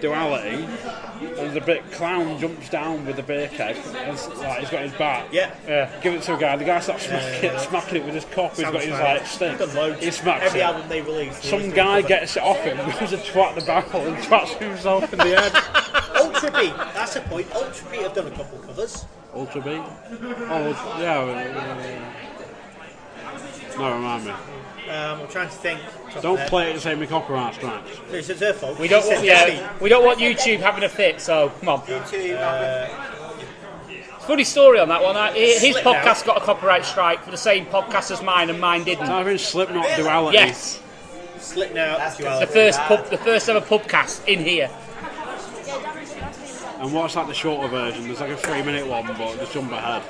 Duality, and there's a bit Clown jumps down with the beer keg, and like, he's got his bat. Yeah. Give it to a guy, the guy starts smacking it with his cock, he's got his like stick. He smacks Every it. album they release. Some guy gets it off him, goes to twat the barrel and twats himself in the head. Ultra Beat, that's a point. Ultra Beat have done a couple of covers. Ultra Beat? Oh, yeah. No, remind me. I'm trying to think. Don't play it the same with copyright strikes. It's their fault. We don't want YouTube having a fit, so come on. Funny story on that one. His podcast got a copyright strike for the same podcast as mine, and mine didn't. I've been Slipknot Duality. Yes. Slipknot The first ever pubcast in here. And what's like the shorter version? There's like a 3-minute one, but just jump ahead.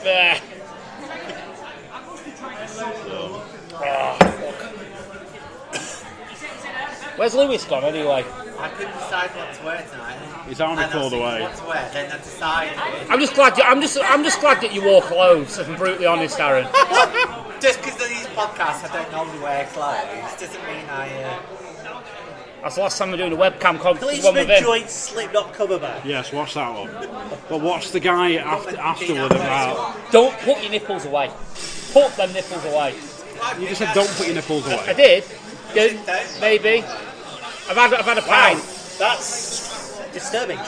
Where's Lewis gone anyway? I couldn't decide what to wear tonight. His army called away. What to wear, then I decided. I'm just glad that you wore clothes. If I'm brutally honest, Aaron. Just because of these podcasts, I don't normally wear clothes. Doesn't mean I. That's the last time we're doing a webcam conference. Policeman joint Slipknot cover band. Yes, watch that one. But watch the guy afterward about. Don't put your nipples away. Put them nipples away. You just said don't put your nipples away. I did. Maybe. I've had a pint. Wow, that's disturbing.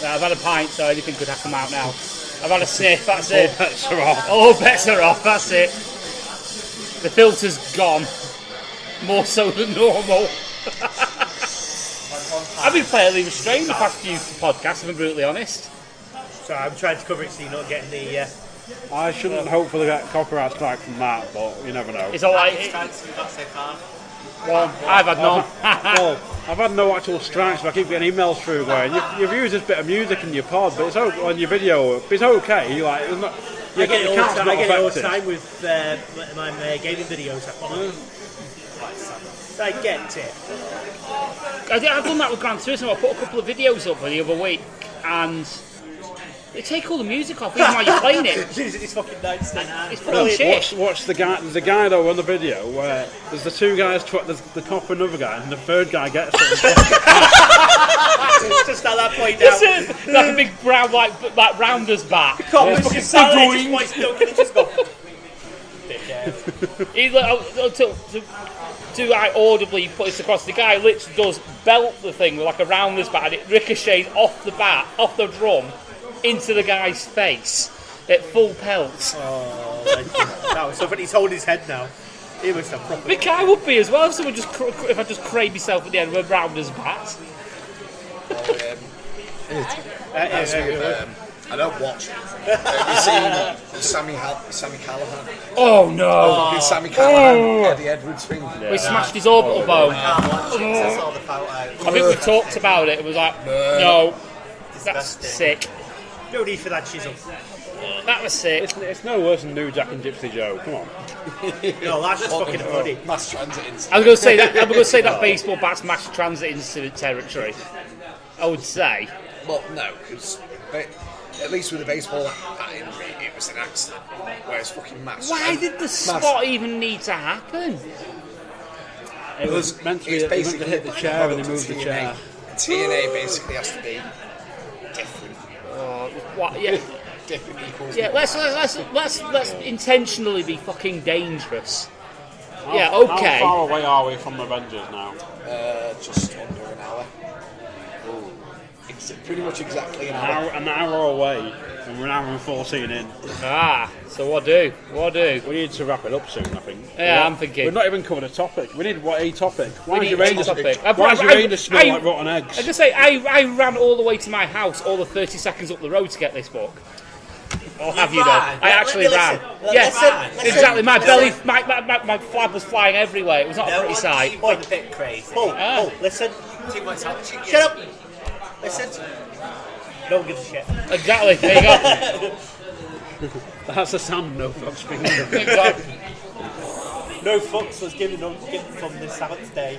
I've had a pint, so anything could have come out now. I've had a sniff, that's it. All bets are off. All bets are off, that's it. The filter's gone. More so than normal. I've been fairly restrained the past few podcasts, if I'm brutally honest. So I'm trying to cover it so you're not getting the... I shouldn't hopefully get copyright strike from that, but you never know. It's alright. Well, I've had none. Well, I've had no actual strikes, but I keep getting emails through going, you've used this bit of music in your pod, but it's okay, on your video, but it's okay. Like, it's not, I get it all the time with my gaming videos. I get it. I've done that with Gran Turismo. I put a couple of videos up the other week, and They take all the music off even while you're playing it. Using his fucking nightstick. It's full of shit. Watch the guy. There's a guy though on the video where there's the two guys. There's the top of another guy, and the third guy gets it. Just at that point now. Like a big brown, like rounder's bat. He's fucking silent. He just points, he just goes. He to audibly put this across. The guy literally does belt the thing with like a rounder's bat, and it ricochets off the bat, off the drum, into the guy's face at full pelt. Oh, so when he's holding his head now, he must have proper. The guy would be as well if someone if I just crane myself at the end with a rounder's bat. I don't watch it. Have you seen Sammy Callahan? Oh no! Sammy Callahan, Eddie Edwards thing. Yeah. We smashed his orbital bone. I think we talked about it. It was like, no, that's sick. No need for that chisel. That was sick. It's no worse than New Jack and Gypsy Joe. Come on. No, that's just fucking funny. Mass transit incident. I was going to say that. I'm going to say that baseball bat's mass transit incident territory. I would say. Well, no, because at least with the baseball bat injury, it was an accident. Whereas fucking mass. Why did the spot even need to happen? It was meant to be basically hit the chair and they moved the chair. TNA basically has to be different. What? Yeah. Different equals. Yeah. Let's intentionally be fucking dangerous. Yeah. Okay. How far away are we from Avengers now? Just under an hour. It's pretty much exactly an hour. An hour away, and we're an hour and 14 in. So what do? We need to wrap it up soon, I think. Yeah, I'm thinking. We've not even covered a topic. We need a topic. Why does your anus smell like rotten eggs? I just say I ran all the way to my house, all the 30 seconds up the road to get this book. Or have you done? I actually ran. Yeah, exactly. My belly, my flab was flying everywhere. It was not a pretty sight. A bit crazy. Paul, listen. Too much action. Shut up. Listen. No one gives a shit. Exactly. There you go. That's the sound no fucks being Exactly. No fucks was given from this Sabbath day.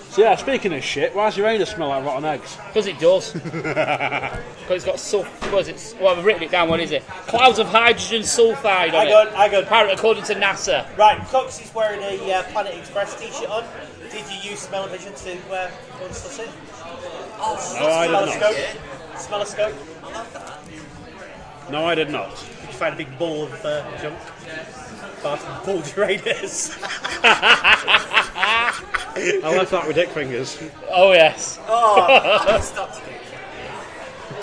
So yeah, speaking of shit, why does your anus smell like rotten eggs? Because it does. Because it's got sulfur. Well, I've written it down. What is it? Clouds of hydrogen sulfide on it. I got. Apparently, according to NASA. Right, Coxy's wearing a Planet Express t-shirt on. Did you use smell-o-vision to unstuff it? No, I did not. Smell a scope? No, I did not. Did you find a big ball of junk? Apart from Paul Uranus. I left that with dick fingers. Oh yes. Stop speaking.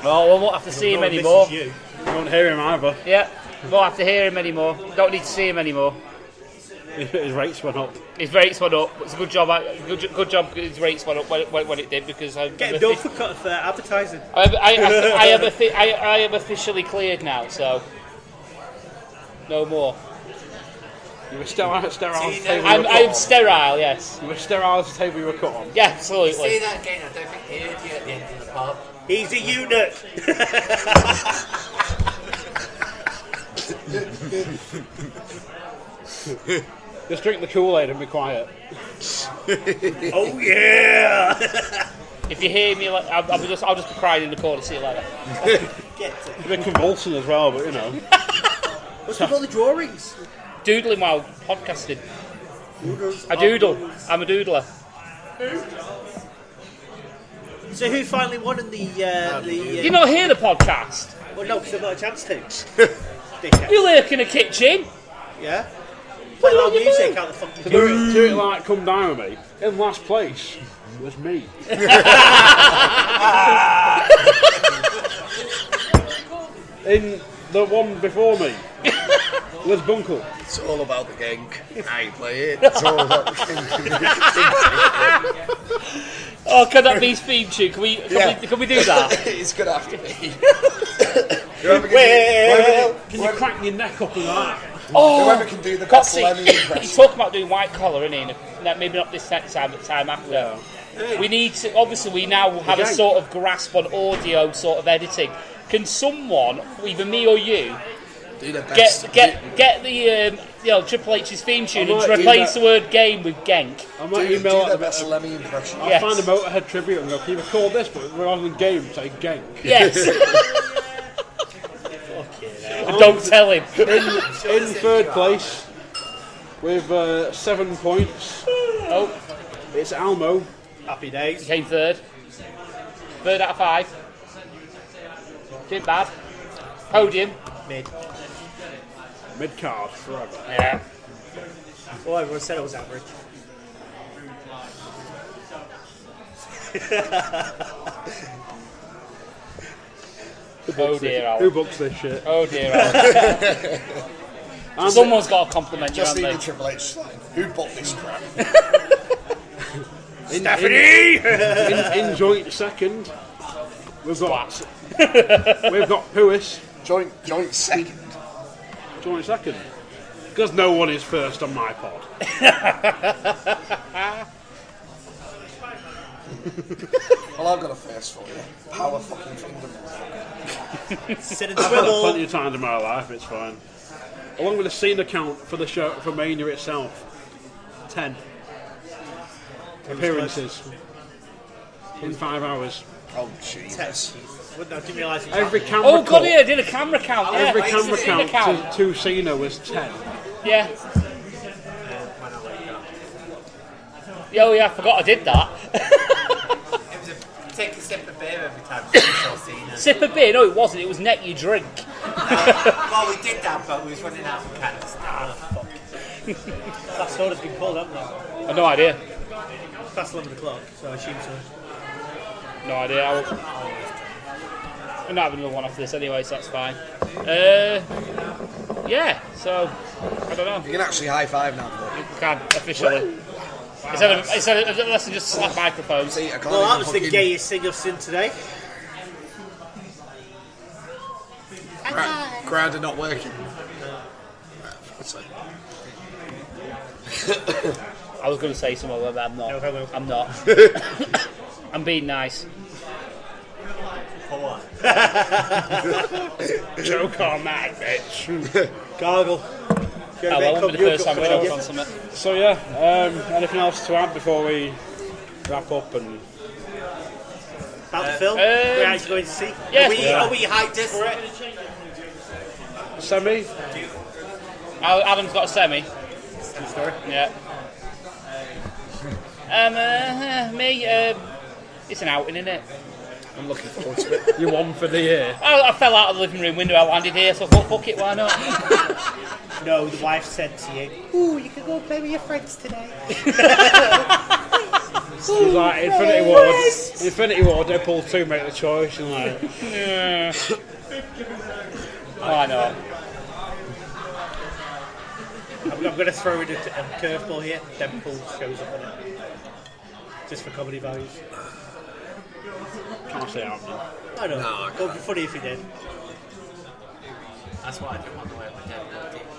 Oh, we won't have to see him anymore. You won't hear him either. Yeah, won't have to hear him anymore. Don't need to see him anymore. His rates went up. His rates went up. It's a good job. Good job. His rates went up when it did because get him done for advertising. I am officially cleared now, so no more. You were sterile at the table. I'm sterile. Yes. You were sterile at the table you were cut on. Yeah, absolutely. Say that again. I don't think he heard you at the end of the pub. He's a eunuch. Just drink the Kool-Aid and be quiet. Oh yeah! If you hear me, I'll just be crying in the corner. See you later. You've been convulsing as well, but you know. What's with all the drawings? Doodling while podcasting. I doodle. I'm a doodler. So who finally won in the You not hear the podcast? Well, no, because I've not a chance to. You lurk in a kitchen. Yeah. Play loud music out the fucking kitchen. Do it like Come Down With Me. In last place was me. In the one before me was Bunkle. It's all about the gank. I play it. It's all about the gank. Oh, can that be his theme tune? Can we do that? It's gonna have to be. Can you crack your neck up and that? Oh, whoever can do the best Coxy, Lemmy impression. he's talking about doing white collar, isn't he? Maybe not this time, but time after. Yeah. We need to. Obviously, we now have a sort of grasp on audio, sort of editing. Can someone, either me or you, do the best. get the Triple H's theme tune and replace the word game with Genk? I might do email the best Lemmy impression. I'll find a Motorhead tribute and go, can you record this, but rather than game, say Genk. Yes. Don't tell him. In third place with 7 points. Oh, It's Almo. Happy days. he came third. Third out of 5. Didn't bad. Podium. Mid. Mid card forever. Yeah. Well, everyone said it was average. Oh dear, Who Alan. books this shit? Oh dear, Alan. Someone's got to compliment you, Just haven't need they? the Triple H line. Who bought this crap? Stephanie! In joint second, we've got Puis. Joint second. Joint second. Because no one is first on my pod. Well, I've got a first for you. Power fucking Kingdom. Sit and I've had swivel. plenty of times in my life, it's fine. Along with the scene account for the show, for Mania itself, 10 appearances in 5 hours. Oh, Jesus. I didn't realise it was Every happening. camera Oh god, cut, yeah, I did a camera count. Yeah. every I used camera to see the count to Cena was 10. Yeah. Oh yeah, I forgot I did that. It was take a sip of beer every time you saw Cena. Sip of beer? No, it wasn't. It was net you drink. Well, we did that, but we was running out of cans. That soda's been pulled, haven't they? I've no idea. It's past 11 o'clock, so I assume so. No idea. I'm not having another one after this anyway, so that's fine. Yeah, so I don't know. You can actually high five now, boy. You can officially. Instead of less than just slap microphones. See, I can't Well, that even was the fucking- gayest thing I've seen today. Crowd are not working. I was going to say something, but I'm not. No, hello. I'm not. I'm being nice. Joke on that, bitch. Gargle. Oh, that won't be the first time we choked on something. So yeah, anything else to add before we wrap up and About the film? We're actually going to see. Yes. Are we hyped for it? semi? Adam's got a semi. True story. Yeah. Me, it's an outing, isn't it? I'm looking forward to it. You won for the year. I fell out of the living room window, I landed here, so I thought, fuck it, why not? No, the wife said to you, "Ooh, you can go play with your friends today." It was like Infinity War, Deadpool 2 make the choice and like Yeah. Oh, I know. I'm going to throw in a curveball here. Deadpool shows up on it. Just for comedy values. can't say happening. I know. It would be funny if he did. That's why I didn't want to wear my Deadpool t-shirt.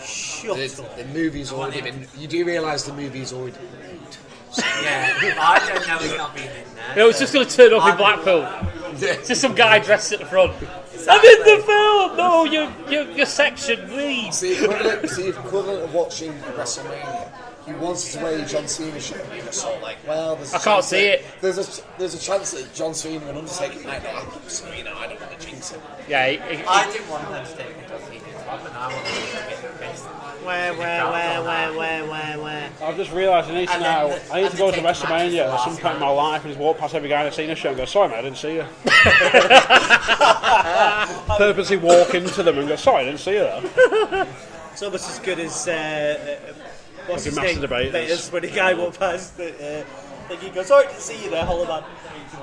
Shut up. The movie's already been. You do realise the movie's already been made. Yeah, but I don't know he's not been in there. It was just going to turn up in Blackpool. Just some guy dressed at the front. I'm in the film! No, your section, please. The equivalent of watching WrestleMania. He wanted to wear a John Cena shirt, but he was sort of like, well, there's a I can't chance see that- it. There's a chance that John Cena and Undertaker might not happen, so I don't want to jinx it. Yeah, I didn't want them to take it because he did swap, and I wanted him to get pissed. Where? I've just realised I need to go to WrestleMania at some point in my life and just walk past every guy I've seen a show and go, sorry mate, I didn't see you. Purposely walk into them and go, sorry, I didn't see you there. It's almost as good as what's his Master name? Debaters. When the guy walked past, like he goes, "Sorry, I didn't see you there, Hollow Man."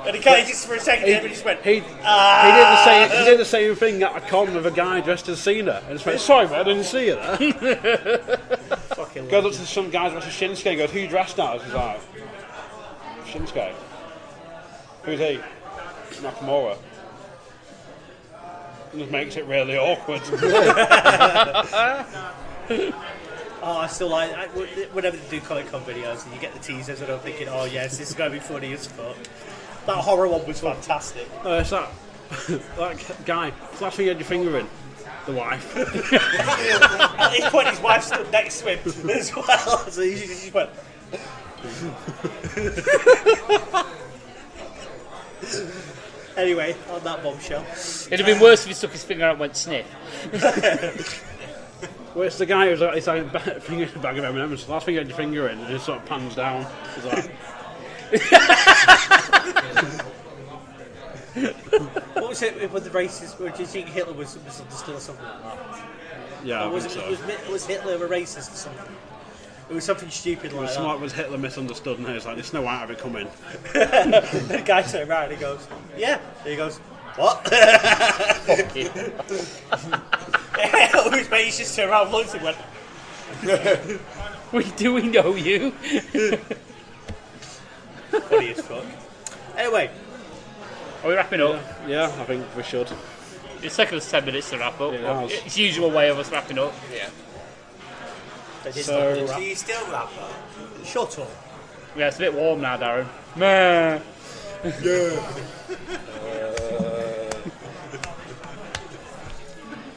And he kind of just for a second, he just went, He did the same thing at a con with a guy dressed as Cena and just went, sorry mate, I didn't see you there. "Fucking." Goes up to some guy dressed as Shinsuke and goes, who you dressed as? He's like, Shinsuke. Who's he? Nakamura. And just makes it really awkward. Oh, I still like whenever they do Comic Con videos and you get the teasers and I'm thinking, oh yes, this is going to be funny as fuck. That horror one was fantastic. It's that guy. It's the last thing you had your finger in. The wife. At this point, his wife stood next to him as well, so he just went. Anyway, on that bombshell. It'd have been worse if he stuck his finger out and went sniff. Well, it's the guy who's like, it's like a finger in the bag of M&M's. Last thing you had your finger in, and it just sort of pans down. It's like, What was it with the racists? Do you think Hitler was misunderstood or something like that? yeah, Or I think so. was Hitler a racist or something? It was something stupid like that. Was Hitler misunderstood, and he was like, "There's no out of it coming." The guy turned around and he goes, "Yeah." And he goes, "What?" Fuck you. His mate just turned around, looked and went, Do we know you? funny as fuck. Anyway, Are we wrapping up? Yeah, I think we should. It's taken us 10 minutes to wrap up. Yeah, It's the usual way of us wrapping up. Yeah. they did So- not Do you still wrap up? shut up. Yeah, it's a bit warm now, Darren. Meh.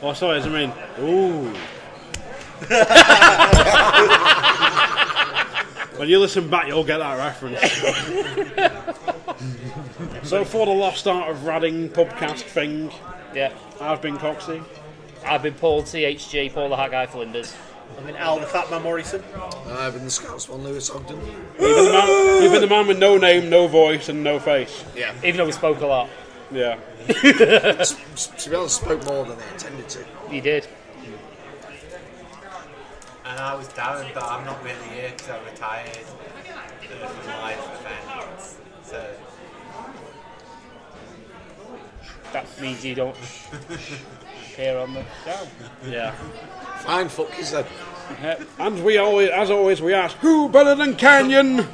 Oh, sorry, I mean, ooh. When you listen back, you'll get that reference. So for the lost art of Radding Pubcast thing, Yeah. I've been Coxy. I've been Paul THG, Paul the Hat Guy Flinders. I mean, Al the Fat Man Morrison. I've been the Scots one, Lewis Ogden. You've been the man with no name, no voice, and no face. Yeah. Even though we spoke a lot. Yeah. To be honest, spoke more than they intended to. You did. And I was Darren, but I'm not really here because I retired from live events. So, That means you don't appear on the show. Yeah. Fine, fuck you said. And we always, as always, we ask, who better than Canyon?